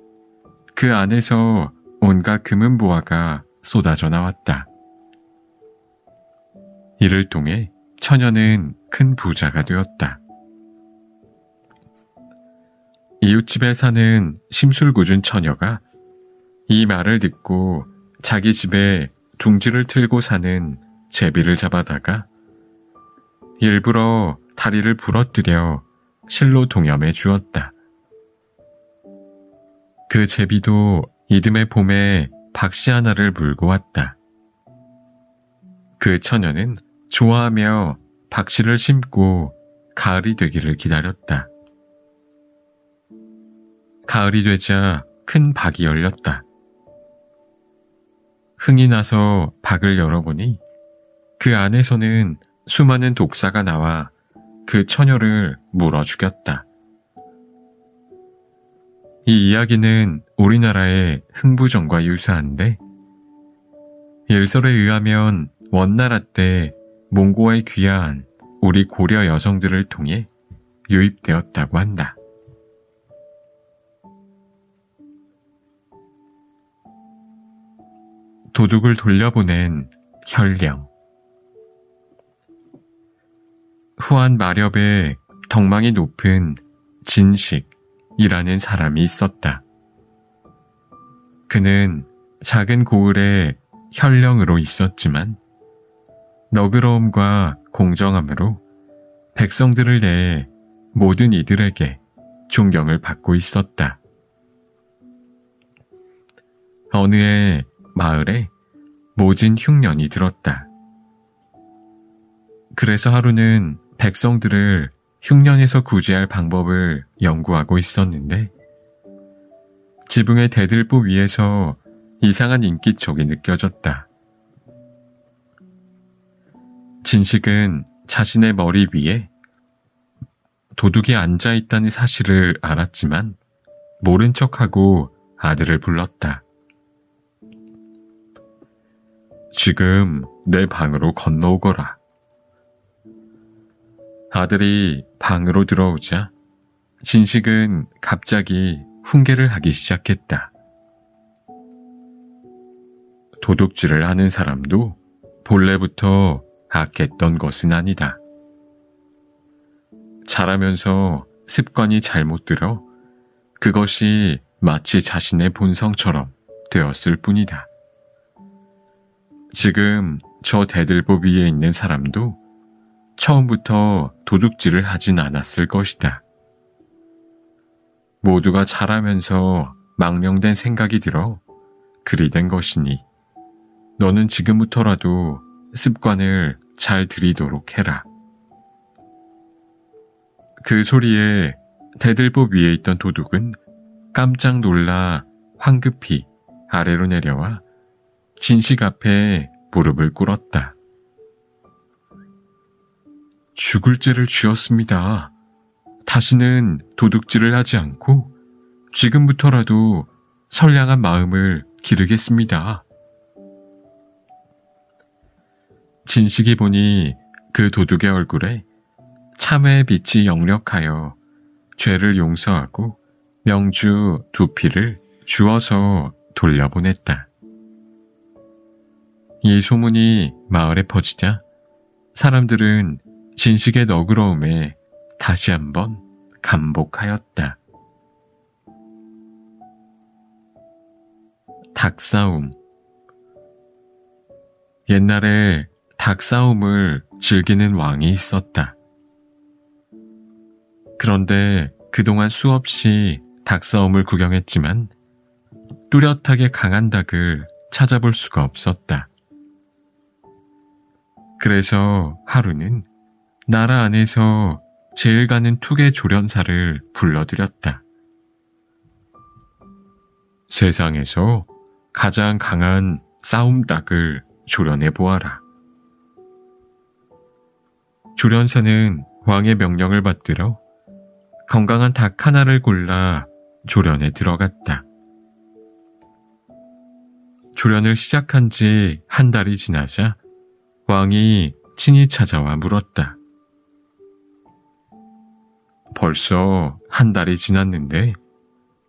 S1: 그 안에서 온갖 금은보화가 쏟아져 나왔다. 이를 통해 처녀는 큰 부자가 되었다. 이웃집에 사는 심술궂은 처녀가 이 말을 듣고 자기 집에 둥지를 틀고 사는 제비를 잡아다가 일부러 다리를 부러뜨려 실로 동여매 주었다. 그 제비도 이듬해 봄에 박씨 하나를 물고 왔다. 그 처녀는 좋아하며 박씨를 심고 가을이 되기를 기다렸다. 가을이 되자 큰 박이 열렸다. 흥이 나서 박을 열어보니 그 안에서는 수많은 독사가 나와 그 처녀를 물어 죽였다. 이 이야기는 우리나라의 흥부정과 유사한데 일설에 의하면 원나라 때 몽고에 귀화한 우리 고려 여성들을 통해 유입되었다고 한다. 도둑을 돌려보낸 현령. 후한 마렵에 덕망이 높은 진식이라는 사람이 있었다. 그는 작은 고을의 현령으로 있었지만 너그러움과 공정함으로 백성들을 대해 모든 이들에게 존경을 받고 있었다. 어느 해 마을에 모진 흉년이 들었다. 그래서 하루는 백성들을 흉년에서 구제할 방법을 연구하고 있었는데 지붕의 대들보 위에서 이상한 인기척이 느껴졌다. 진식은 자신의 머리 위에 도둑이 앉아있다는 사실을 알았지만 모른 척하고 아들을 불렀다. 지금 내 방으로 건너오거라. 아들이 방으로 들어오자 진식은 갑자기 훈계를 하기 시작했다. 도둑질을 하는 사람도 본래부터 악했던 것은 아니다. 자라면서 습관이 잘못 들어 그것이 마치 자신의 본성처럼 되었을 뿐이다. 지금 저 대들보 위에 있는 사람도 처음부터 도둑질을 하진 않았을 것이다. 모두가 잘하면서 망령된 생각이 들어 그리 된 것이니 너는 지금부터라도 습관을 잘 들이도록 해라. 그 소리에 대들보 위에 있던 도둑은 깜짝 놀라 황급히 아래로 내려와 진식 앞에 무릎을 꿇었다. 죽을 죄를 지었습니다. 다시는 도둑질을 하지 않고 지금부터라도 선량한 마음을 기르겠습니다. 진식이 보니 그 도둑의 얼굴에 참회의 빛이 역력하여 죄를 용서하고 명주 2피를 주어서 돌려보냈다. 이 소문이 마을에 퍼지자 사람들은 진식의 너그러움에 다시 한번 감복하였다. 닭싸움. 옛날에 닭싸움을 즐기는 왕이 있었다. 그런데 그동안 수없이 닭싸움을 구경했지만 뚜렷하게 강한 닭을 찾아볼 수가 없었다. 그래서 하루는 나라 안에서 제일 가는 투개 조련사를 불러들였다. 세상에서 가장 강한 싸움닭을 조련해 보아라. 조련사는 왕의 명령을 받들어 건강한 닭 하나를 골라 조련에 들어갔다. 조련을 시작한 지 한 달이 지나자 왕이 친히 찾아와 물었다. 벌써 한 달이 지났는데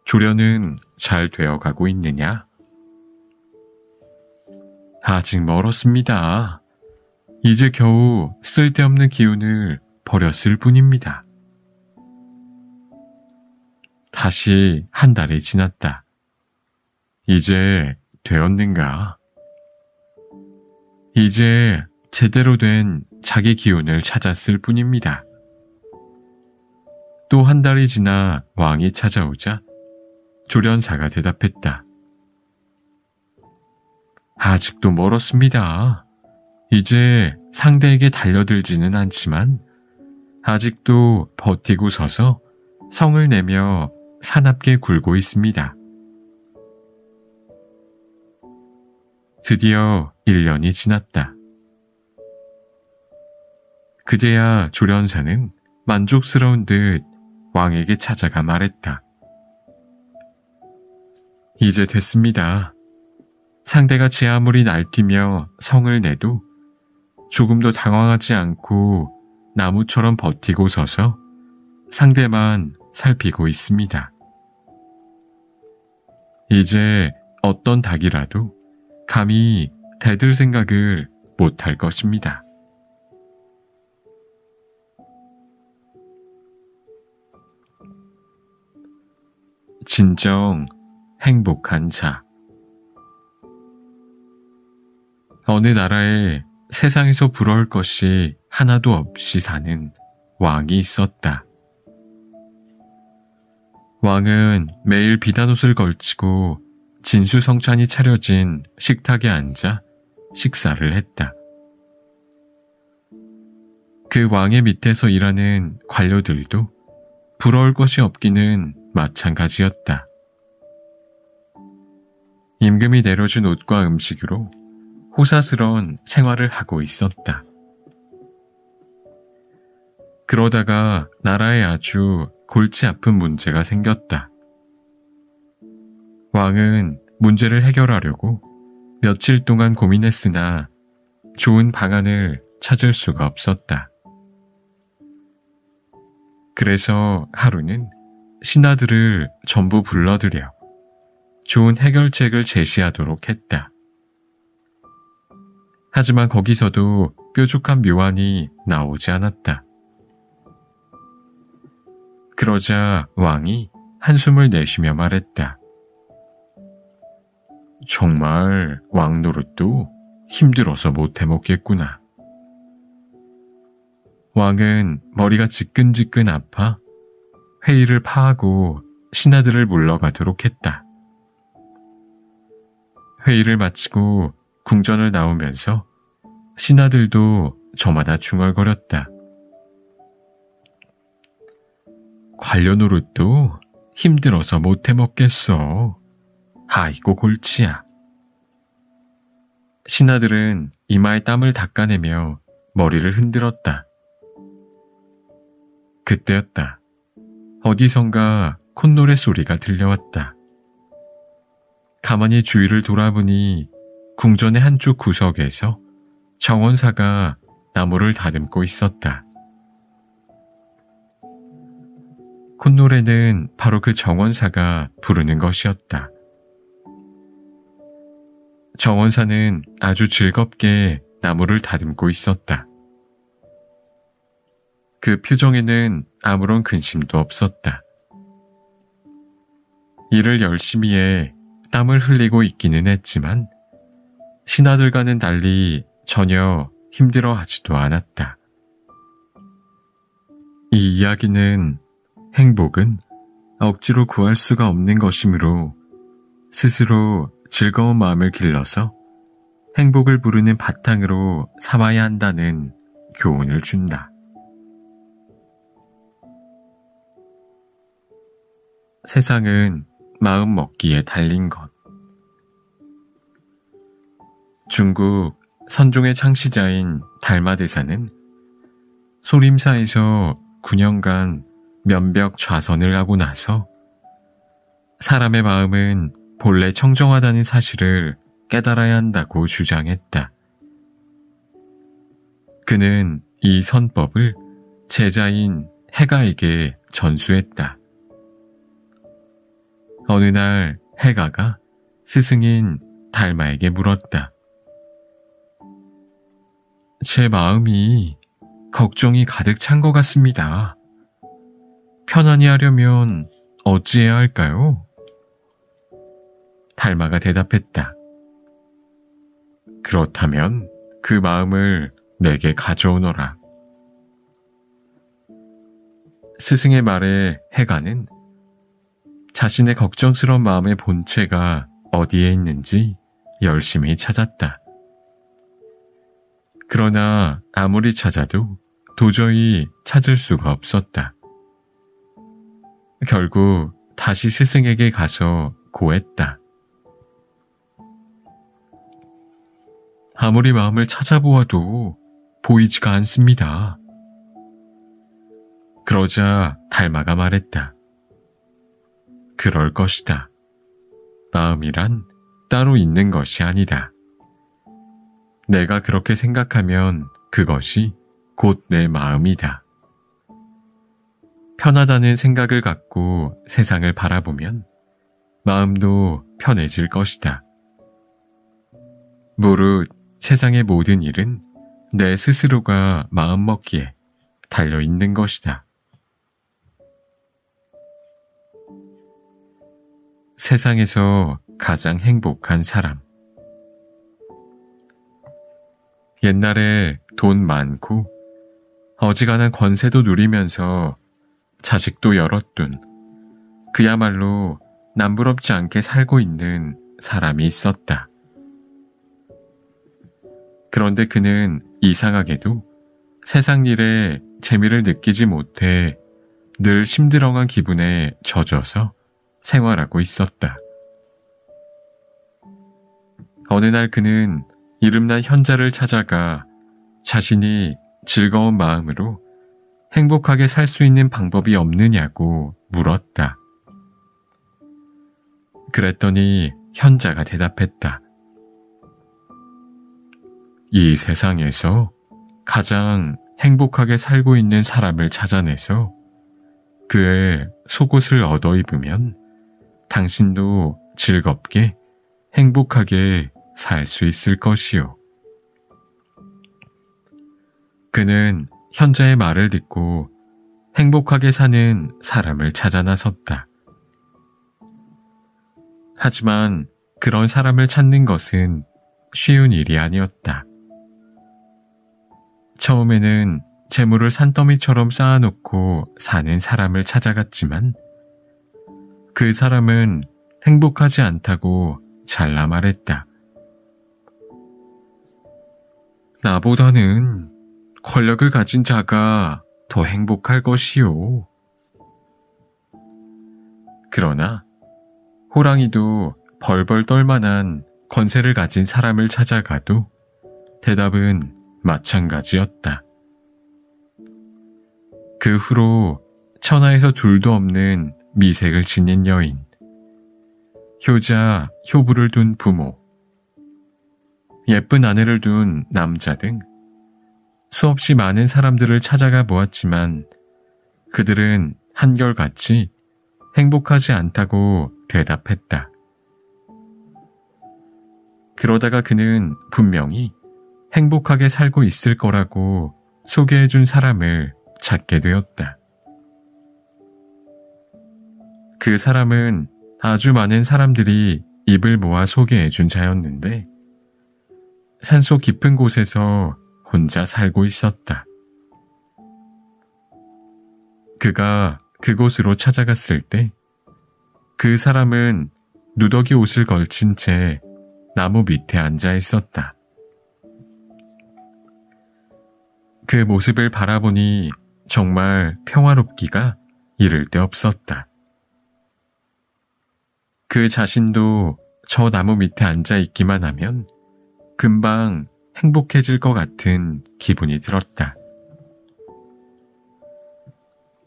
S1: 조련은 잘 되어가고 있느냐? 아직 멀었습니다. 이제 겨우 쓸데없는 기운을 버렸을 뿐입니다. 다시 한 달이 지났다. 이제 되었는가? 이제 제대로 된 자기 기운을 찾았을 뿐입니다. 또 한 달이 지나 왕이 찾아오자 조련사가 대답했다. 아직도 멀었습니다. 이제 상대에게 달려들지는 않지만 아직도 버티고 서서 성을 내며 사납게 굴고 있습니다. 드디어 1년이 지났다. 그제야 조련사는 만족스러운 듯 왕에게 찾아가 말했다. 이제 됐습니다. 상대가 제 아무리 날뛰며 성을 내도 조금도 당황하지 않고 나무처럼 버티고 서서 상대만 살피고 있습니다. 이제 어떤 닭이라도 감히 대들 생각을 못할 것입니다. 진정 행복한 자. 어느 나라에 세상에서 부러울 것이 하나도 없이 사는 왕이 있었다. 왕은 매일 비단옷을 걸치고 진수성찬이 차려진 식탁에 앉아 식사를 했다. 그 왕의 밑에서 일하는 관료들도 부러울 것이 없기는 마찬가지였다. 임금이 내려준 옷과 음식으로 호사스러운 생활을 하고 있었다. 그러다가 나라에 아주 골치 아픈 문제가 생겼다. 왕은 문제를 해결하려고 며칠 동안 고민했으나 좋은 방안을 찾을 수가 없었다. 그래서 하루는 신하들을 전부 불러들여 좋은 해결책을 제시하도록 했다. 하지만 거기서도 뾰족한 묘안이 나오지 않았다. 그러자 왕이 한숨을 내쉬며 말했다. 정말 왕 노릇도 힘들어서 못해 먹겠구나. 왕은 머리가 지끈지끈 아파 회의를 파하고 신하들을 물러가도록 했다. 회의를 마치고 궁전을 나오면서 신하들도 저마다 중얼거렸다. 관료 노릇도 힘들어서 못해 먹겠어. 아이고 골치야. 신하들은 이마에 땀을 닦아내며 머리를 흔들었다. 그때였다. 어디선가 콧노래 소리가 들려왔다. 가만히 주위를 돌아보니 궁전의 한쪽 구석에서 정원사가 나무를 다듬고 있었다. 콧노래는 바로 그 정원사가 부르는 것이었다. 정원사는 아주 즐겁게 나무를 다듬고 있었다. 그 표정에는 아무런 근심도 없었다. 일을 열심히 해 땀을 흘리고 있기는 했지만 신하들과는 달리 전혀 힘들어하지도 않았다. 이 이야기는 행복은 억지로 구할 수가 없는 것이므로 스스로 즐거운 마음을 길러서 행복을 부르는 바탕으로 삼아야 한다는 교훈을 준다. 세상은 마음 먹기에 달린 것. 중국 선종의 창시자인 달마대사는 소림사에서 9년간 면벽 좌선을 하고 나서 사람의 마음은 본래 청정하다는 사실을 깨달아야 한다고 주장했다. 그는 이 선법을 제자인 해가에게 전수했다. 어느 날 해가가 스승인 달마에게 물었다. 제 마음이 걱정이 가득 찬 것 같습니다. 편안히 하려면 어찌해야 할까요? 달마가 대답했다. 그렇다면 그 마음을 내게 가져오너라. 스승의 말에 해가는 자신의 걱정스러운 마음의 본체가 어디에 있는지 열심히 찾았다. 그러나 아무리 찾아도 도저히 찾을 수가 없었다. 결국 다시 스승에게 가서 고했다. 아무리 마음을 찾아보아도 보이지가 않습니다. 그러자 달마가 말했다. 그럴 것이다. 마음이란 따로 있는 것이 아니다. 내가 그렇게 생각하면 그것이 곧 내 마음이다. 편하다는 생각을 갖고 세상을 바라보면 마음도 편해질 것이다. 무릇 세상의 모든 일은 내 스스로가 마음먹기에 달려있는 것이다. 세상에서 가장 행복한 사람. 옛날에 돈 많고 어지간한 권세도 누리면서 자식도 여럿 둔 그야말로 남부럽지 않게 살고 있는 사람이 있었다. 그런데 그는 이상하게도 세상 일에 재미를 느끼지 못해 늘 심드렁한 기분에 젖어서 생활하고 있었다. 어느 날 그는 이름난 현자를 찾아가 자신이 즐거운 마음으로 행복하게 살 수 있는 방법이 없느냐고 물었다. 그랬더니 현자가 대답했다. 이 세상에서 가장 행복하게 살고 있는 사람을 찾아내서 그의 속옷을 얻어 입으면 당신도 즐겁게 행복하게 살 수 있을 것이요. 그는 현자의 말을 듣고 행복하게 사는 사람을 찾아 나섰다. 하지만 그런 사람을 찾는 것은 쉬운 일이 아니었다. 처음에는 재물을 산더미처럼 쌓아놓고 사는 사람을 찾아갔지만 그 사람은 행복하지 않다고 잘라 말했다. 나보다는 권력을 가진 자가 더 행복할 것이요. 그러나 호랑이도 벌벌 떨만한 권세를 가진 사람을 찾아가도 대답은 마찬가지였다. 그 후로 천하에서 둘도 없는 미색을 지닌 여인, 효자, 효부를 둔 부모, 예쁜 아내를 둔 남자 등 수없이 많은 사람들을 찾아가 보았지만 그들은 한결같이 행복하지 않다고 대답했다. 그러다가 그는 분명히 행복하게 살고 있을 거라고 소개해준 사람을 찾게 되었다. 그 사람은 아주 많은 사람들이 입을 모아 소개해준 자였는데 산속 깊은 곳에서 혼자 살고 있었다. 그가 그곳으로 찾아갔을 때 그 사람은 누더기 옷을 걸친 채 나무 밑에 앉아 있었다. 그 모습을 바라보니 정말 평화롭기가 이를 데 없었다. 그 자신도 저 나무 밑에 앉아 있기만 하면 금방 행복해질 것 같은 기분이 들었다.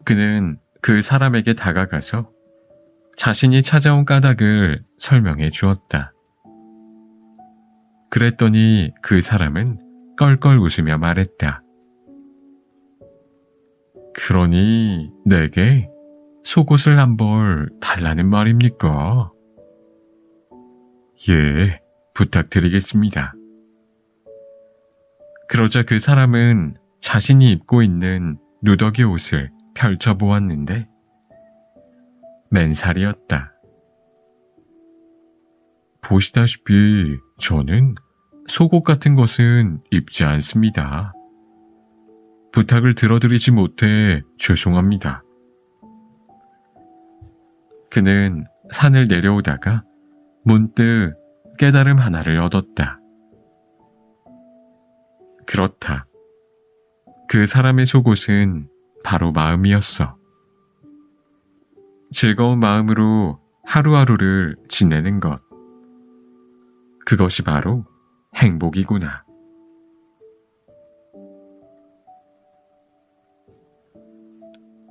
S1: 그는 그 사람에게 다가가서 자신이 찾아온 까닭을 설명해 주었다. 그랬더니 그 사람은 껄껄 웃으며 말했다. 그러니 내게 속옷을 한 벌 달라는 말입니까? 예, 부탁드리겠습니다. 그러자 그 사람은 자신이 입고 있는 누더기 옷을 펼쳐보았는데 맨살이었다. 보시다시피 저는 속옷 같은 것은 입지 않습니다. 부탁을 들어드리지 못해 죄송합니다. 그는 산을 내려오다가 문득 깨달음 하나를 얻었다. 그렇다. 그 사람의 속옷은 바로 마음이었어. 즐거운 마음으로 하루하루를 지내는 것. 그것이 바로 행복이구나.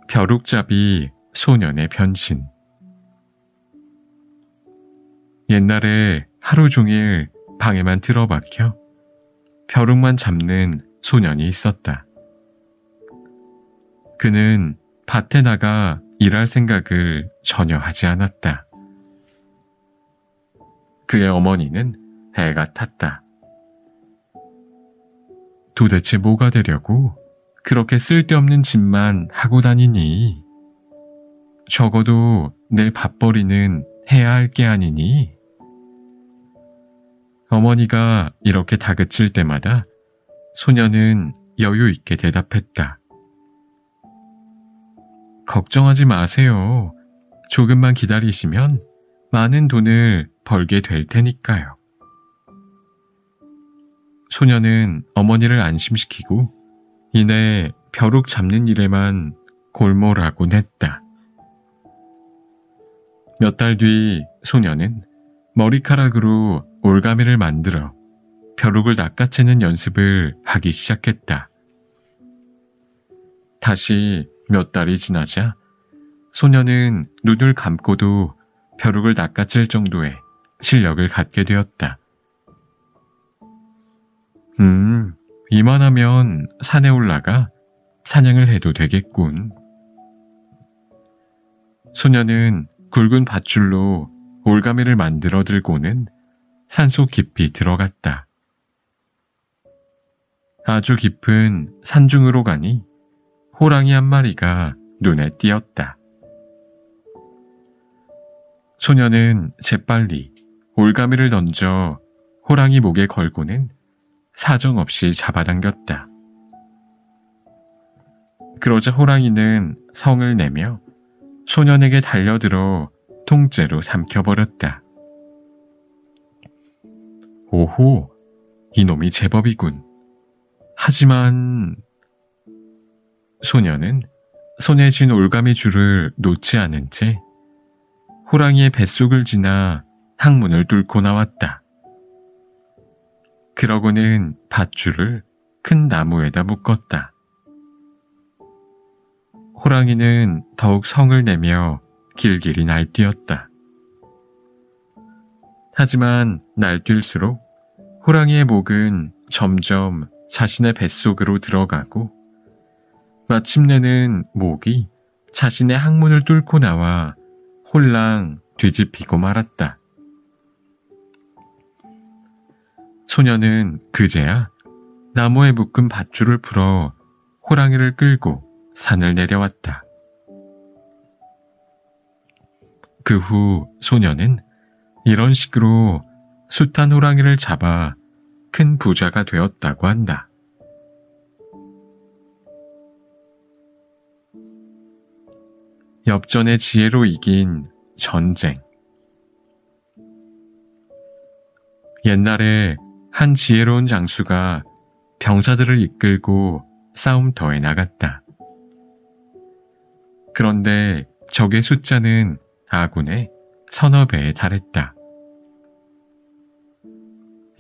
S1: 벼룩잡이 소년의 변신. 옛날에 하루 종일 방에만 틀어박혀 벼룩만 잡는 소년이 있었다. 그는 밭에 나가 일할 생각을 전혀 하지 않았다. 그의 어머니는 애가 탔다. 도대체 뭐가 되려고 그렇게 쓸데없는 짓만 하고 다니니? 적어도 내 밥벌이는 해야 할 게 아니니? 어머니가 이렇게 다그칠 때마다 소녀는 여유 있게 대답했다. 걱정하지 마세요. 조금만 기다리시면 많은 돈을 벌게 될 테니까요. 소녀는 어머니를 안심시키고 이내 벼룩 잡는 일에만 골몰하곤 했다. 몇 달 뒤 소녀는 머리카락으로 올가미를 만들어 벼룩을 낚아채는 연습을 하기 시작했다. 다시 몇 달이 지나자 소녀는 눈을 감고도 벼룩을 낚아챌 정도의 실력을 갖게 되었다. 이만하면 산에 올라가 사냥을 해도 되겠군. 소녀는 굵은 밧줄로 올가미를 만들어 들고는 산속 깊이 들어갔다. 아주 깊은 산중으로 가니 호랑이 한 마리가 눈에 띄었다. 소녀는 재빨리 올가미를 던져 호랑이 목에 걸고는 사정없이 잡아당겼다. 그러자 호랑이는 성을 내며 소년에게 달려들어 통째로 삼켜버렸다. 오호, 이놈이 제법이군. 하지만 소년은 손에 쥔 올가미 줄을 놓지 않은 채 호랑이의 뱃속을 지나 항문을 뚫고 나왔다. 그러고는 밧줄을 큰 나무에다 묶었다. 호랑이는 더욱 성을 내며 길길이 날뛰었다. 하지만 날뛸수록 호랑이의 목은 점점 자신의 뱃속으로 들어가고 마침내는 목이 자신의 항문을 뚫고 나와 홀랑 뒤집히고 말았다. 소년은 그제야 나무에 묶은 밧줄을 풀어 호랑이를 끌고 산을 내려왔다. 그 후 소년은 이런 식으로 숱한 호랑이를 잡아 큰 부자가 되었다고 한다. 엽전의 지혜로 이긴 전쟁. 옛날에 한 지혜로운 장수가 병사들을 이끌고 싸움터에 나갔다. 그런데 적의 숫자는 아군의 서너 배에 달했다.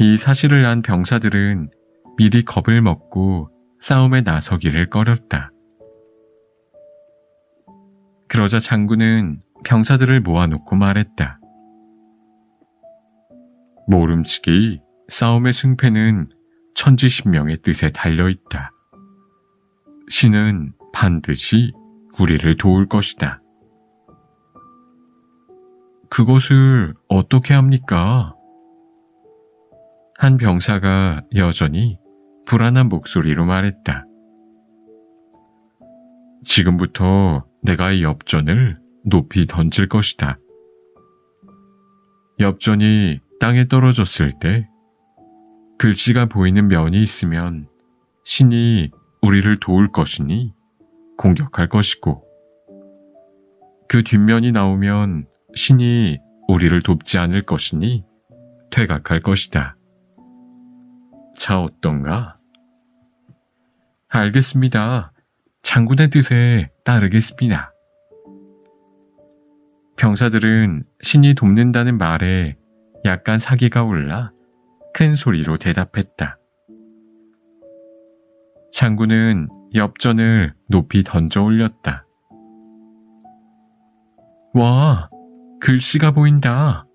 S1: 이 사실을 안 병사들은 미리 겁을 먹고 싸움에 나서기를 꺼렸다. 그러자 장군은 병사들을 모아놓고 말했다. 모름지기 싸움의 승패는 천지신명의 뜻에 달려있다. 신은 반드시 우리를 도울 것이다. 그것을 어떻게 합니까? 한 병사가 여전히 불안한 목소리로 말했다. 지금부터 내가 이 엽전을 높이 던질 것이다. 엽전이 땅에 떨어졌을 때 글씨가 보이는 면이 있으면 신이 우리를 도울 것이니 공격할 것이고, 그 뒷면이 나오면 신이 우리를 돕지 않을 것이니 퇴각할 것이다. 자, 어떤가? 알겠습니다. 장군의 뜻에 따르겠습니다. 병사들은 신이 돕는다는 말에 약간 사기가 올라 큰 소리로 대답했다. 장군은 엽전을 높이 던져 올렸다. 와, 글씨가 보인다.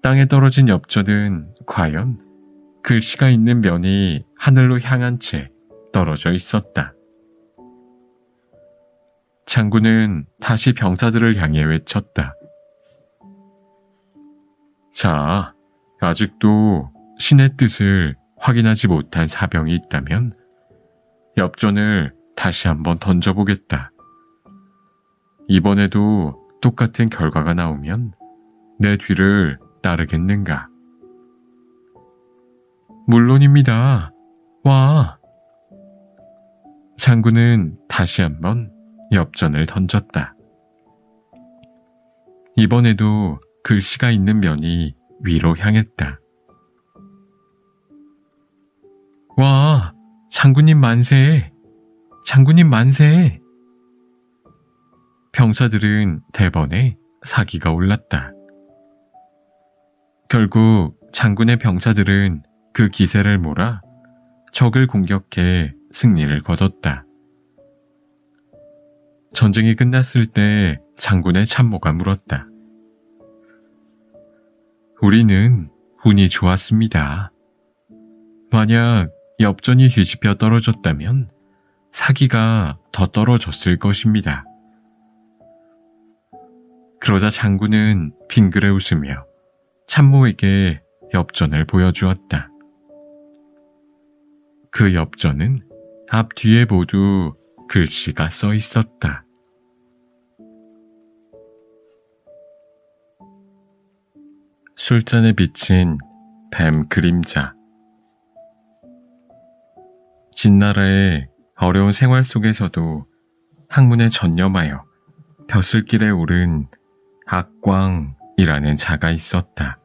S1: 땅에 떨어진 엽전은 과연 글씨가 있는 면이 하늘로 향한 채 떨어져 있었다. 장군은 다시 병사들을 향해 외쳤다. 자, 아직도 신의 뜻을 확인하지 못한 사병이 있다면 엽전을 다시 한번 던져보겠다. 이번에도 똑같은 결과가 나오면 내 뒤를 따르겠는가? 물론입니다. 와! 장군은 다시 한번 엽전을 던졌다. 이번에도 글씨가 있는 면이 위로 향했다. 와! 장군님 만세! 장군님 만세! 병사들은 대번에 사기가 올랐다. 결국 장군의 병사들은 그 기세를 몰아 적을 공격해 승리를 거뒀다. 전쟁이 끝났을 때 장군의 참모가 물었다. 우리는 운이 좋았습니다. 만약 엽전이 뒤집혀 떨어졌다면 사기가 더 떨어졌을 것입니다. 그러자 장군은 빙그레 웃으며 참모에게 엽전을 보여주었다. 그 엽전은 앞뒤에 모두 글씨가 써 있었다. 술잔에 비친 뱀 그림자. 진나라의 어려운 생활 속에서도 학문에 전념하여 벼슬길에 오른 악광이라는 자가 있었다.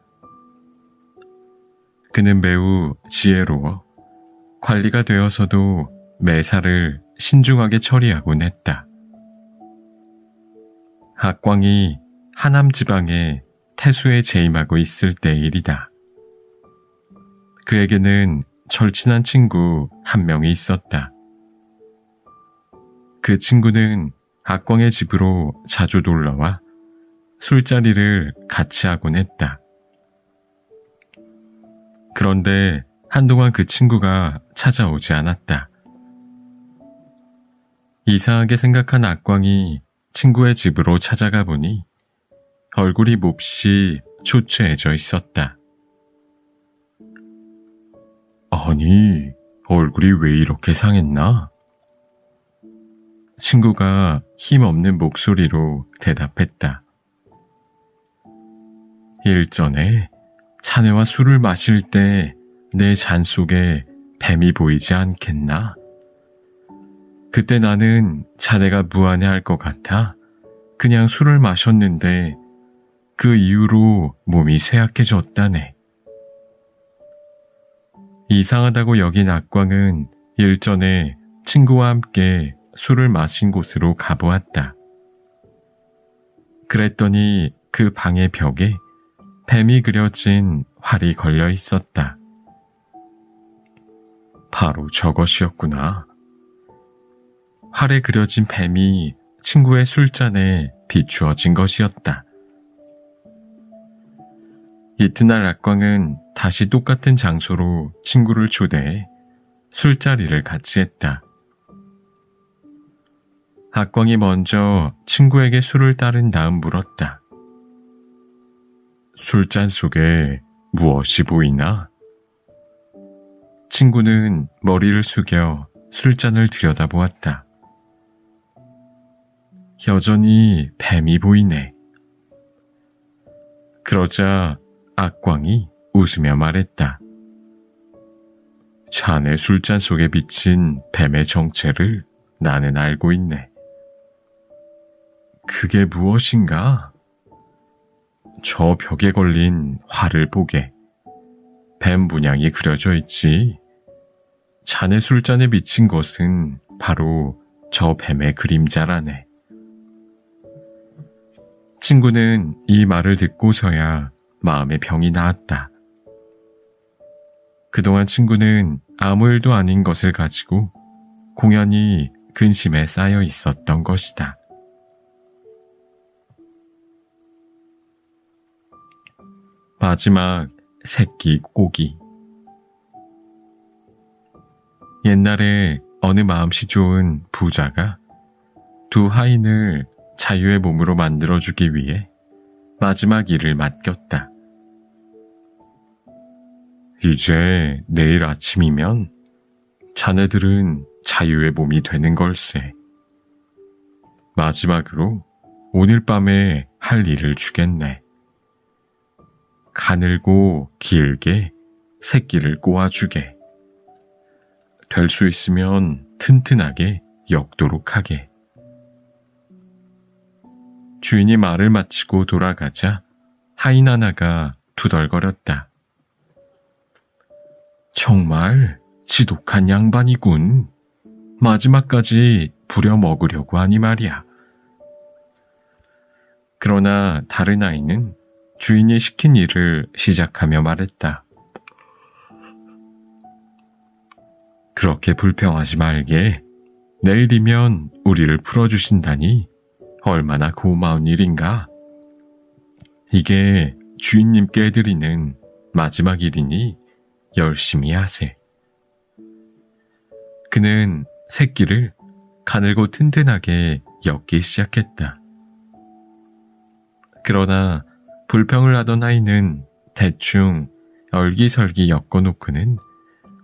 S1: 그는 매우 지혜로워 관리가 되어서도 매사를 신중하게 처리하곤 했다. 악광이 하남 지방의 태수에 재임하고 있을 때의 일이다. 그에게는 절친한 친구 한 명이 있었다. 그 친구는 악광의 집으로 자주 놀러와 술자리를 같이 하곤 했다. 그런데 한동안 그 친구가 찾아오지 않았다. 이상하게 생각한 악광이 친구의 집으로 찾아가 보니 얼굴이 몹시 초췌해져 있었다. 아니, 얼굴이 왜 이렇게 상했나? 친구가 힘없는 목소리로 대답했다. 일전에 자네와 술을 마실 때 내 잔 속에 뱀이 보이지 않겠나? 그때 나는 자네가 무안해할 것 같아 그냥 술을 마셨는데 그 이후로 몸이 쇠약해졌다네. 이상하다고 여긴 악광은 일전에 친구와 함께 술을 마신 곳으로 가보았다. 그랬더니 그 방의 벽에 뱀이 그려진 활이 걸려 있었다. 바로 저것이었구나. 활에 그려진 뱀이 친구의 술잔에 비추어진 것이었다. 이튿날 악광은 다시 똑같은 장소로 친구를 초대해 술자리를 같이 했다. 악광이 먼저 친구에게 술을 따른 다음 물었다. 술잔 속에 무엇이 보이나? 친구는 머리를 숙여 술잔을 들여다보았다. 여전히 뱀이 보이네. 그러자 악광이 웃으며 말했다. 자네 술잔 속에 비친 뱀의 정체를 나는 알고 있네. 그게 무엇인가? 저 벽에 걸린 활을 보게. 뱀 문양이 그려져 있지. 자네 술잔에 비친 것은 바로 저 뱀의 그림자라네. 친구는 이 말을 듣고서야 마음의 병이 나았다. 그동안 친구는 아무 일도 아닌 것을 가지고 공연히 근심에 쌓여 있었던 것이다. 마지막 새끼 꼬기. 옛날에 어느 마음씨 좋은 부자가 두 하인을 자유의 몸으로 만들어주기 위해 마지막 일을 맡겼다. 이제 내일 아침이면 자네들은 자유의 몸이 되는 걸세. 마지막으로 오늘 밤에 할 일을 주겠네. 가늘고 길게 새끼를 꼬아주게. 될 수 있으면 튼튼하게 엮도록 하게. 주인이 말을 마치고 돌아가자 하인 하나가 투덜거렸다. 정말 지독한 양반이군. 마지막까지 부려먹으려고 하니 말이야. 그러나 다른 아이는 주인이 시킨 일을 시작하며 말했다. 그렇게 불평하지 말게. 내일이면 우리를 풀어주신다니 얼마나 고마운 일인가. 이게 주인님께 해드리는 마지막 일이니 열심히 하세. 그는 새끼를 가늘고 튼튼하게 엮기 시작했다. 그러나 불평을 하던 아이는 대충 얼기설기 엮어놓고는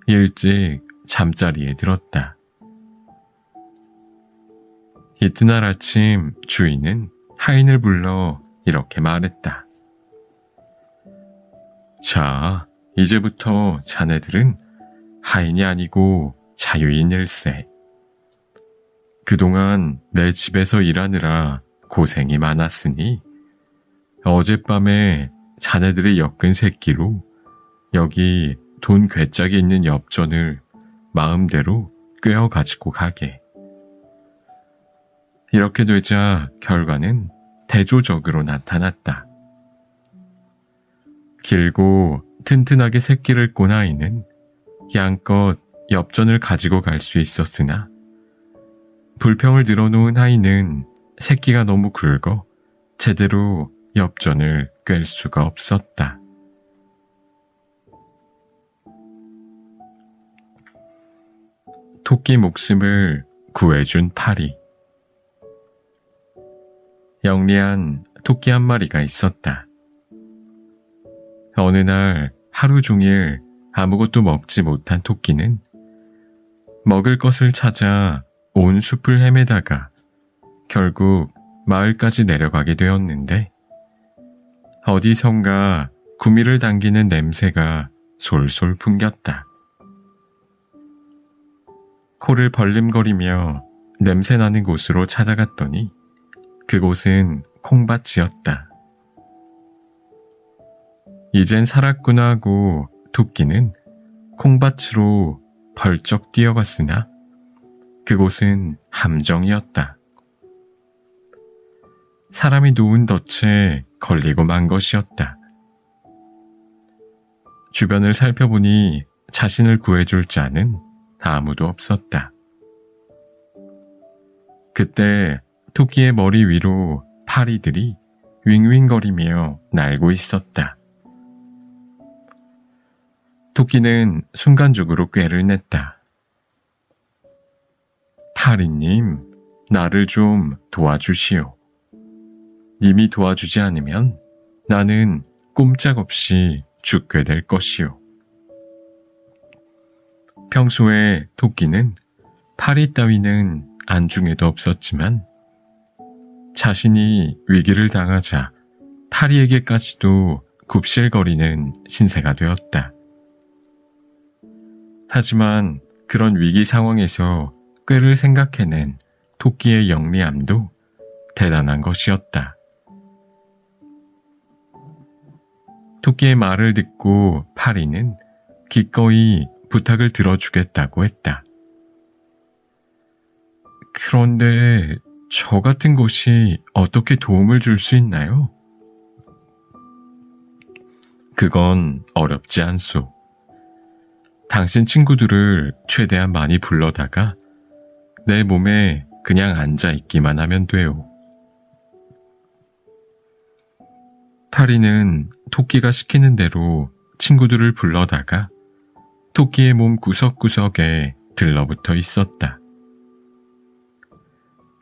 S1: 일찍 잠자리에 들었다. 이튿날 아침 주인은 하인을 불러 이렇게 말했다. 자, 이제부터 자네들은 하인이 아니고 자유인일세. 그동안 내 집에서 일하느라 고생이 많았으니 어젯밤에 자네들이 엮은 새끼로 여기 돈 괴짝이 있는 엽전을 마음대로 꿰어 가지고 가게. 이렇게 되자 결과는 대조적으로 나타났다. 길고 튼튼하게 새끼를 꼰 아이는 양껏 엽전을 가지고 갈 수 있었으나 불평을 늘어놓은 아이는 새끼가 너무 굵어 제대로 엽전을 꿰 수가 없었다. 토끼 목숨을 구해준 파리. 영리한 토끼 한 마리가 있었다. 어느 날 하루 종일 아무것도 먹지 못한 토끼는 먹을 것을 찾아 온 숲을 헤매다가 결국 마을까지 내려가게 되었는데 어디선가 구미를 당기는 냄새가 솔솔 풍겼다. 코를 벌림거리며 냄새나는 곳으로 찾아갔더니 그곳은 콩밭이었다. 이젠 살았구나 하고 토끼는 콩밭으로 벌쩍 뛰어갔으나 그곳은 함정이었다. 사람이 놓은 덫에 걸리고 만 것이었다. 주변을 살펴보니 자신을 구해줄 자는 아무도 없었다. 그때 토끼의 머리 위로 파리들이 윙윙거리며 날고 있었다. 토끼는 순간적으로 꾀를 냈다. 파리님, 나를 좀 도와주시오. 님이 도와주지 않으면 나는 꼼짝없이 죽게 될 것이오. 평소에 토끼는 파리 따위는 안중에도 없었지만 자신이 위기를 당하자 파리에게까지도 굽실거리는 신세가 되었다. 하지만 그런 위기 상황에서 꾀를 생각해낸 토끼의 영리함도 대단한 것이었다. 토끼의 말을 듣고 파리는 기꺼이 부탁을 들어주겠다고 했다. 그런데 저 같은 것이 어떻게 도움을 줄 수 있나요? 그건 어렵지 않소. 당신 친구들을 최대한 많이 불러다가 내 몸에 그냥 앉아있기만 하면 돼요. 파리는 토끼가 시키는 대로 친구들을 불러다가 토끼의 몸 구석구석에 들러붙어 있었다.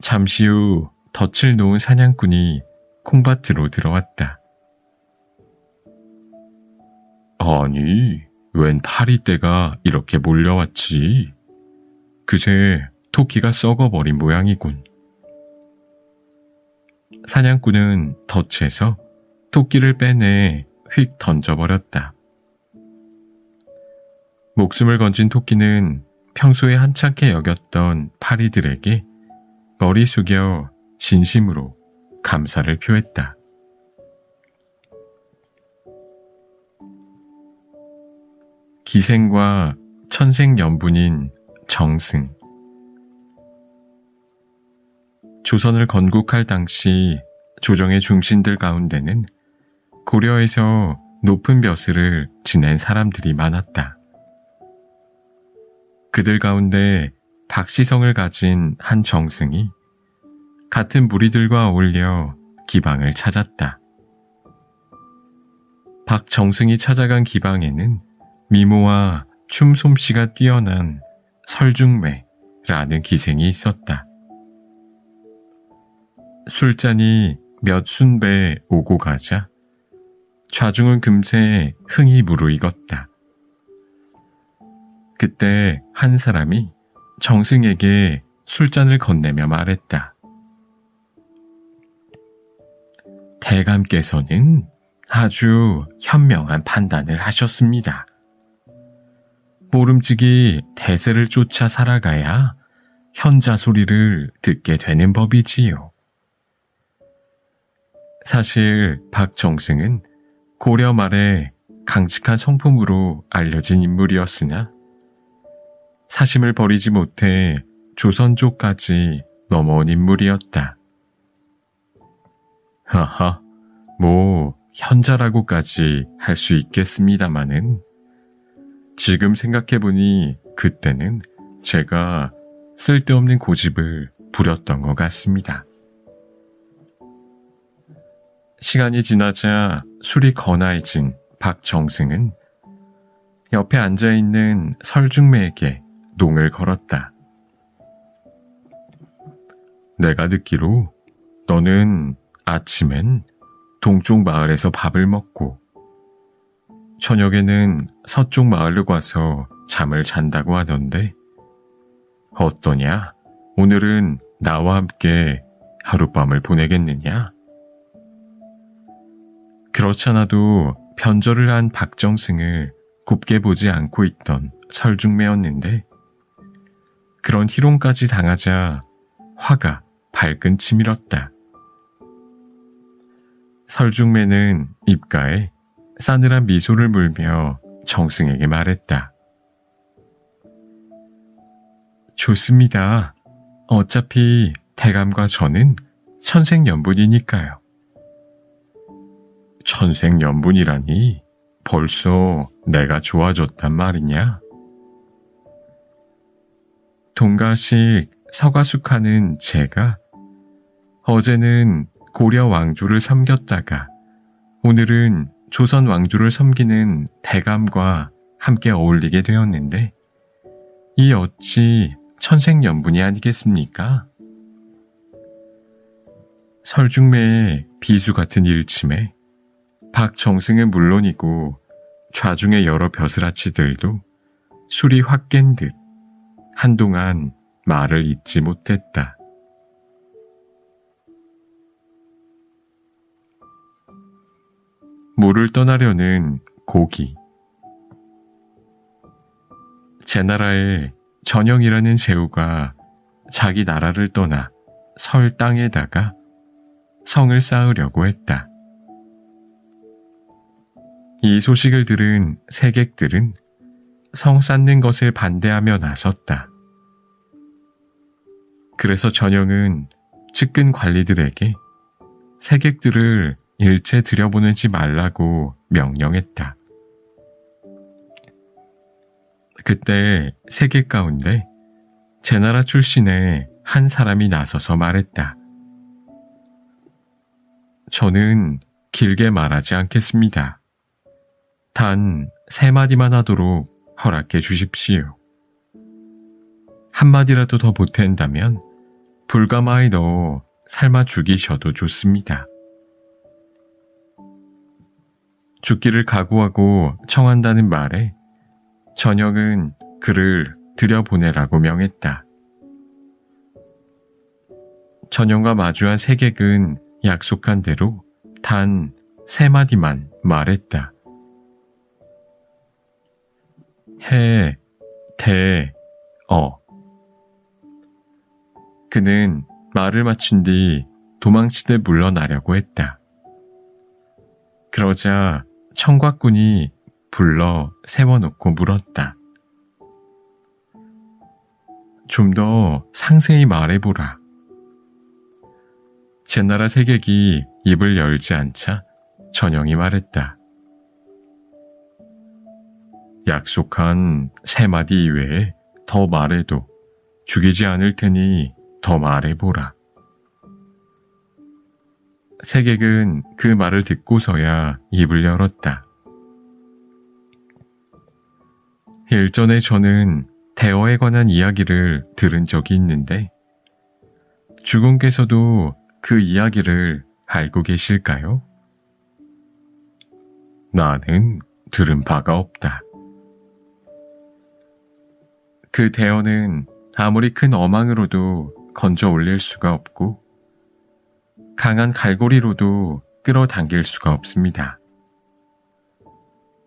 S1: 잠시 후 덫을 놓은 사냥꾼이 콩밭으로 들어왔다. 아니, 웬 파리떼가 이렇게 몰려왔지? 그새 토끼가 썩어버린 모양이군. 사냥꾼은 덫에서 토끼를 빼내 휙 던져버렸다. 목숨을 건진 토끼는 평소에 한참게 여겼던 파리들에게 머리 숙여 진심으로 감사를 표했다. 기생과 천생연분인 정승. 조선을 건국할 당시 조정의 중신들 가운데는 고려에서 높은 벼슬을 지낸 사람들이 많았다. 그들 가운데 박시성을 가진 한 정승이 같은 무리들과 어울려 기방을 찾았다. 박정승이 찾아간 기방에는 미모와 춤솜씨가 뛰어난 설중매라는 기생이 있었다. 술잔이 몇 순배 오고 가자 좌중은 금세 흥이 무르익었다. 그때 한 사람이 정승에게 술잔을 건네며 말했다. 대감께서는 아주 현명한 판단을 하셨습니다. 모름지기 대세를 쫓아 살아가야 현자 소리를 듣게 되는 법이지요. 사실 박정승은 고려 말에 강직한 성품으로 알려진 인물이었으나 사심을 버리지 못해 조선조까지 넘어온 인물이었다. 하하, 현자라고까지 할 수 있겠습니다마는 지금 생각해보니 그때는 제가 쓸데없는 고집을 부렸던 것 같습니다. 시간이 지나자 술이 거나해진 박정승은 옆에 앉아있는 설중매에게 농을 걸었다. 내가 듣기로 너는 아침엔 동쪽 마을에서 밥을 먹고 저녁에는 서쪽 마을로 가서 잠을 잔다고 하던데 어떠냐? 오늘은 나와 함께 하룻밤을 보내겠느냐? 그렇잖아도 변절을 한 박정승을 곱게 보지 않고 있던 설중매였는데 그런 희롱까지 당하자 화가 발끈 치밀었다. 설중매는 입가에 싸늘한 미소를 물며 정승에게 말했다. 좋습니다. 어차피 대감과 저는 천생연분이니까요. 천생연분이라니 벌써 내가 좋아졌단 말이냐? 동가식 서가숙하는 제가 어제는 고려 왕조를 섬겼다가 오늘은 조선 왕조를 섬기는 대감과 함께 어울리게 되었는데 이 어찌 천생연분이 아니겠습니까? 설중매의 비수 같은 일침에 박정승은 물론이고 좌중의 여러 벼슬아치들도 술이 확 깬 듯 한동안 말을 잇지 못했다. 물을 떠나려는 고기. 제 나라에 전영이라는 제후가 자기 나라를 떠나 설 땅에다가 성을 쌓으려고 했다. 이 소식을 들은 세객들은 성 쌓는 것을 반대하며 나섰다. 그래서 전영은 측근 관리들에게 세객들을 일체 들여보내지 말라고 명령했다. 그때 세객 가운데 제 나라 출신의 한 사람이 나서서 말했다. 저는 길게 말하지 않겠습니다. 단 3마디만 하도록 허락해 주십시오. 한마디라도 더 보탠다면 불가마에 넣어 삶아 죽이셔도 좋습니다. 죽기를 각오하고 청한다는 말에 전영은 그를 들여보내라고 명했다. 전영과 마주한 세객은 약속한 대로 단 3마디만 말했다. 해, 대, 어. 그는 말을 마친 뒤 도망치듯 물러나려고 했다. 그러자 청곽군이 불러 세워놓고 물었다. 좀 더 상세히 말해보라. 제 나라 세객이 입을 열지 않자 전영이 말했다. 약속한 3마디 이외에 더 말해도 죽이지 않을 테니 더 말해보라. 세객은 그 말을 듣고서야 입을 열었다. 일전에 저는 대어에 관한 이야기를 들은 적이 있는데 주공께서도 그 이야기를 알고 계실까요? 나는 들은 바가 없다. 그 대어는 아무리 큰 어망으로도 건져 올릴 수가 없고 강한 갈고리로도 끌어당길 수가 없습니다.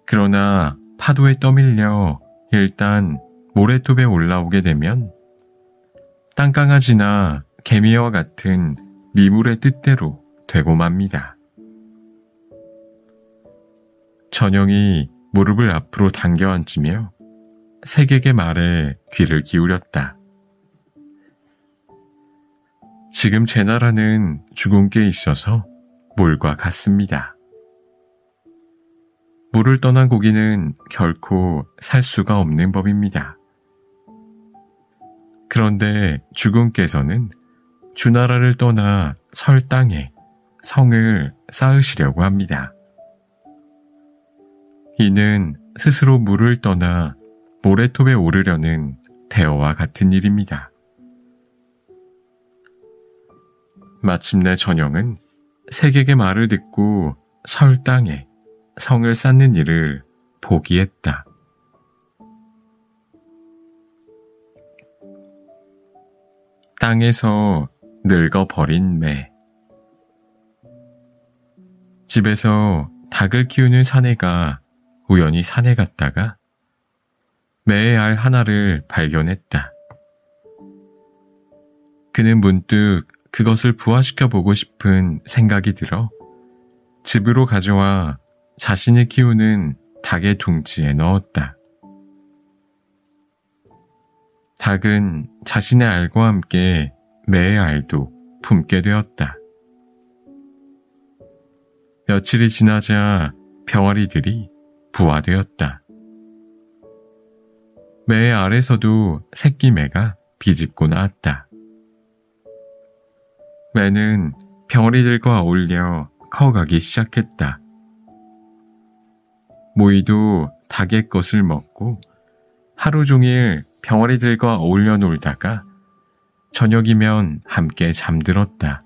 S1: 그러나 파도에 떠밀려 일단 모래톱에 올라오게 되면 땅강아지나 개미와 같은 미물의 뜻대로 되고 맙니다. 전영이 무릎을 앞으로 당겨 앉으며 색에게 말에 귀를 기울였다. 지금 제 나라는 죽은 게 있어서 물과 같습니다. 물을 떠난 고기는 결코 살 수가 없는 법입니다. 그런데 주군께서는 주나라를 떠나 설 땅에 성을 쌓으시려고 합니다. 이는 스스로 물을 떠나 모래톱에 오르려는 대어와 같은 일입니다. 마침내 전영은 색에게 말을 듣고 설 땅에 성을 쌓는 일을 포기했다. 땅에서 늙어버린 매. 집에서 닭을 키우는 사내가 우연히 산에 갔다가 매의 알 하나를 발견했다. 그는 문득 그것을 부화시켜 보고 싶은 생각이 들어 집으로 가져와 자신이 키우는 닭의 둥지에 넣었다. 닭은 자신의 알과 함께 매의 알도 품게 되었다. 며칠이 지나자 병아리들이 부화되었다. 매의 알에서도 새끼 매가 비집고 나왔다. 매는 병아리들과 어울려 커가기 시작했다. 모이도 닭의 것을 먹고 하루 종일 병아리들과 어울려 놀다가 저녁이면 함께 잠들었다.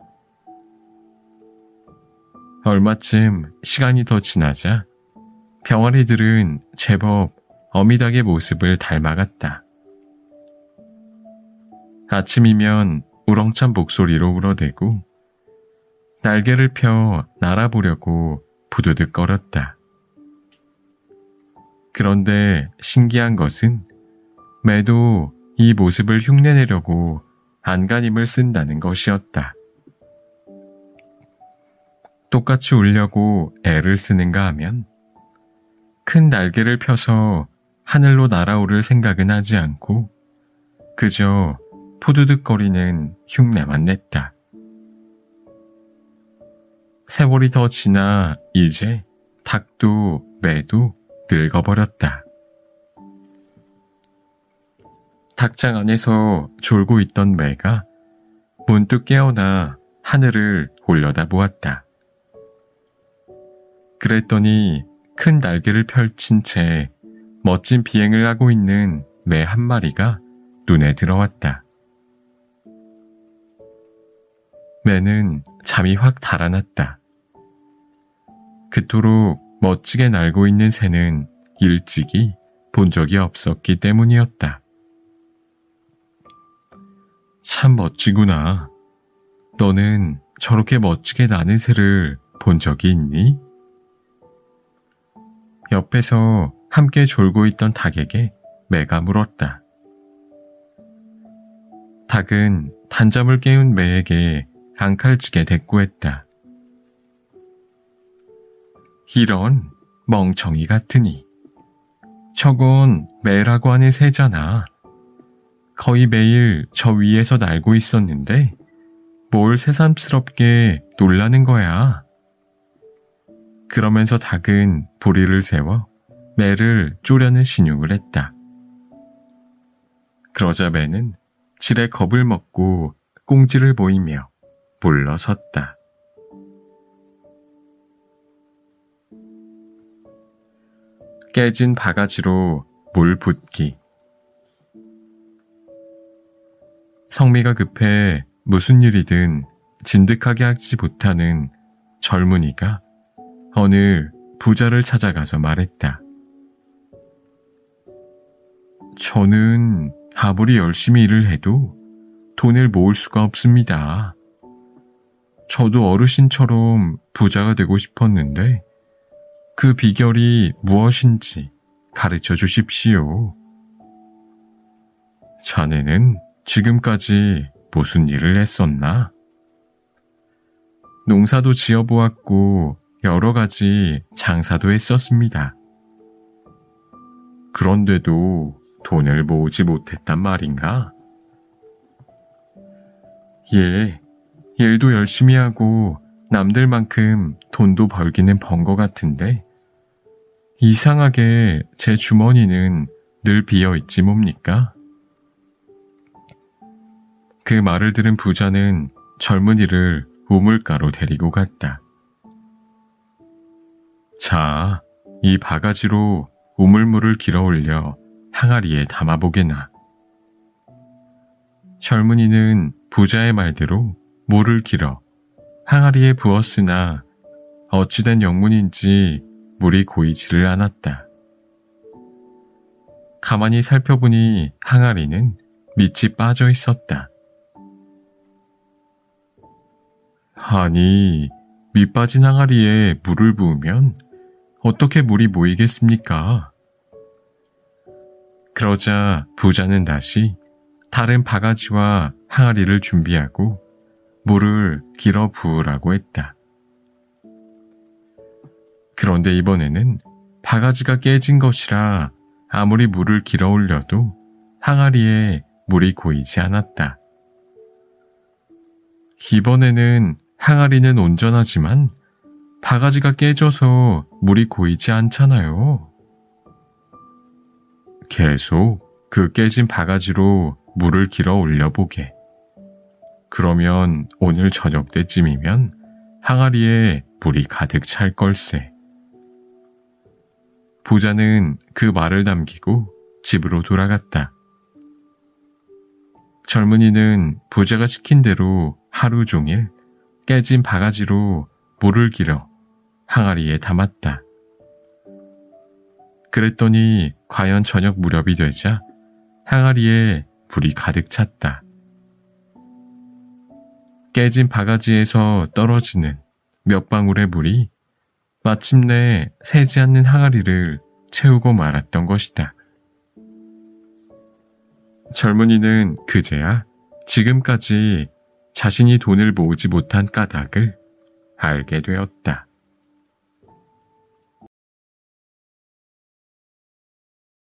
S1: 얼마쯤 시간이 더 지나자 병아리들은 제법 어미닭의 모습을 닮아갔다. 아침이면 우렁찬 목소리로 울어대고 날개를 펴 날아보려고 부두득거렸다. 그런데 신기한 것은 매도 이 모습을 흉내내려고 안간힘을 쓴다는 것이었다. 똑같이 울려고 애를 쓰는가 하면 큰 날개를 펴서 하늘로 날아오를 생각은 하지 않고 그저 푸드득거리는 흉내만 냈다. 세월이 더 지나 이제 닭도 매도 늙어버렸다. 닭장 안에서 졸고 있던 매가 문득 깨어나 하늘을 올려다보았다. 그랬더니 큰 날개를 펼친 채 멋진 비행을 하고 있는 매 한 마리가 눈에 들어왔다. 매는 잠이 확 달아났다. 그토록 멋지게 날고 있는 새는 일찍이 본 적이 없었기 때문이었다. 참 멋지구나. 너는 저렇게 멋지게 나는 새를 본 적이 있니? 옆에서 함께 졸고 있던 닭에게 매가 물었다. 닭은 단잠을 깨운 매에게 앙칼지게 대꾸했다. 이런 멍청이 같으니. 저건 매라고 하는 새잖아. 거의 매일 저 위에서 날고 있었는데 뭘 새삼스럽게 놀라는 거야. 그러면서 닭은 부리를 세워 매를 쪼려는 신용을 했다. 그러자 매는 지레 겁을 먹고 꽁지를 보이며 물러섰다. 깨진 바가지로 물 붓기. 성미가 급해 무슨 일이든 진득하게 하지 못하는 젊은이가 어느 부자를 찾아가서 말했다. 저는 아무리 열심히 일을 해도 돈을 모을 수가 없습니다. 저도 어르신처럼 부자가 되고 싶었는데 그 비결이 무엇인지 가르쳐 주십시오. 자네는 지금까지 무슨 일을 했었나? 농사도 지어보았고 여러 가지 장사도 했었습니다. 그런데도 돈을 모으지 못했단 말인가? 예, 일도 열심히 하고 남들만큼 돈도 벌기는 번 것 같은데 이상하게 제 주머니는 늘 비어있지 뭡니까? 그 말을 들은 부자는 젊은이를 우물가로 데리고 갔다. 자, 이 바가지로 우물물을 길어 올려 항아리에 담아보게나. 젊은이는 부자의 말대로 물을 길어 항아리에 부었으나 어찌된 영문인지 물이 고이지를 않았다. 가만히 살펴보니 항아리는 밑이 빠져 있었다. 아니, 밑 빠진 항아리에 물을 부으면 어떻게 물이 모이겠습니까? 그러자 부자는 다시 다른 바가지와 항아리를 준비하고 물을 길어 부으라고 했다. 그런데 이번에는 바가지가 깨진 것이라 아무리 물을 길어 올려도 항아리에 물이 고이지 않았다. 이번에는 항아리는 온전하지만 바가지가 깨져서 물이 고이지 않잖아요. 계속 그 깨진 바가지로 물을 길어 올려보게. 그러면 오늘 저녁 때쯤이면 항아리에 물이 가득 찰 걸세. 부자는 그 말을 남기고 집으로 돌아갔다. 젊은이는 부자가 시킨 대로 하루 종일 깨진 바가지로 물을 길어 항아리에 담았다. 그랬더니 과연 저녁 무렵이 되자 항아리에 물이 가득 찼다. 깨진 바가지에서 떨어지는 몇 방울의 물이 마침내 새지 않는 항아리를 채우고 말았던 것이다. 젊은이는 그제야 지금까지 자신이 돈을 모으지 못한 까닭을 알게 되었다.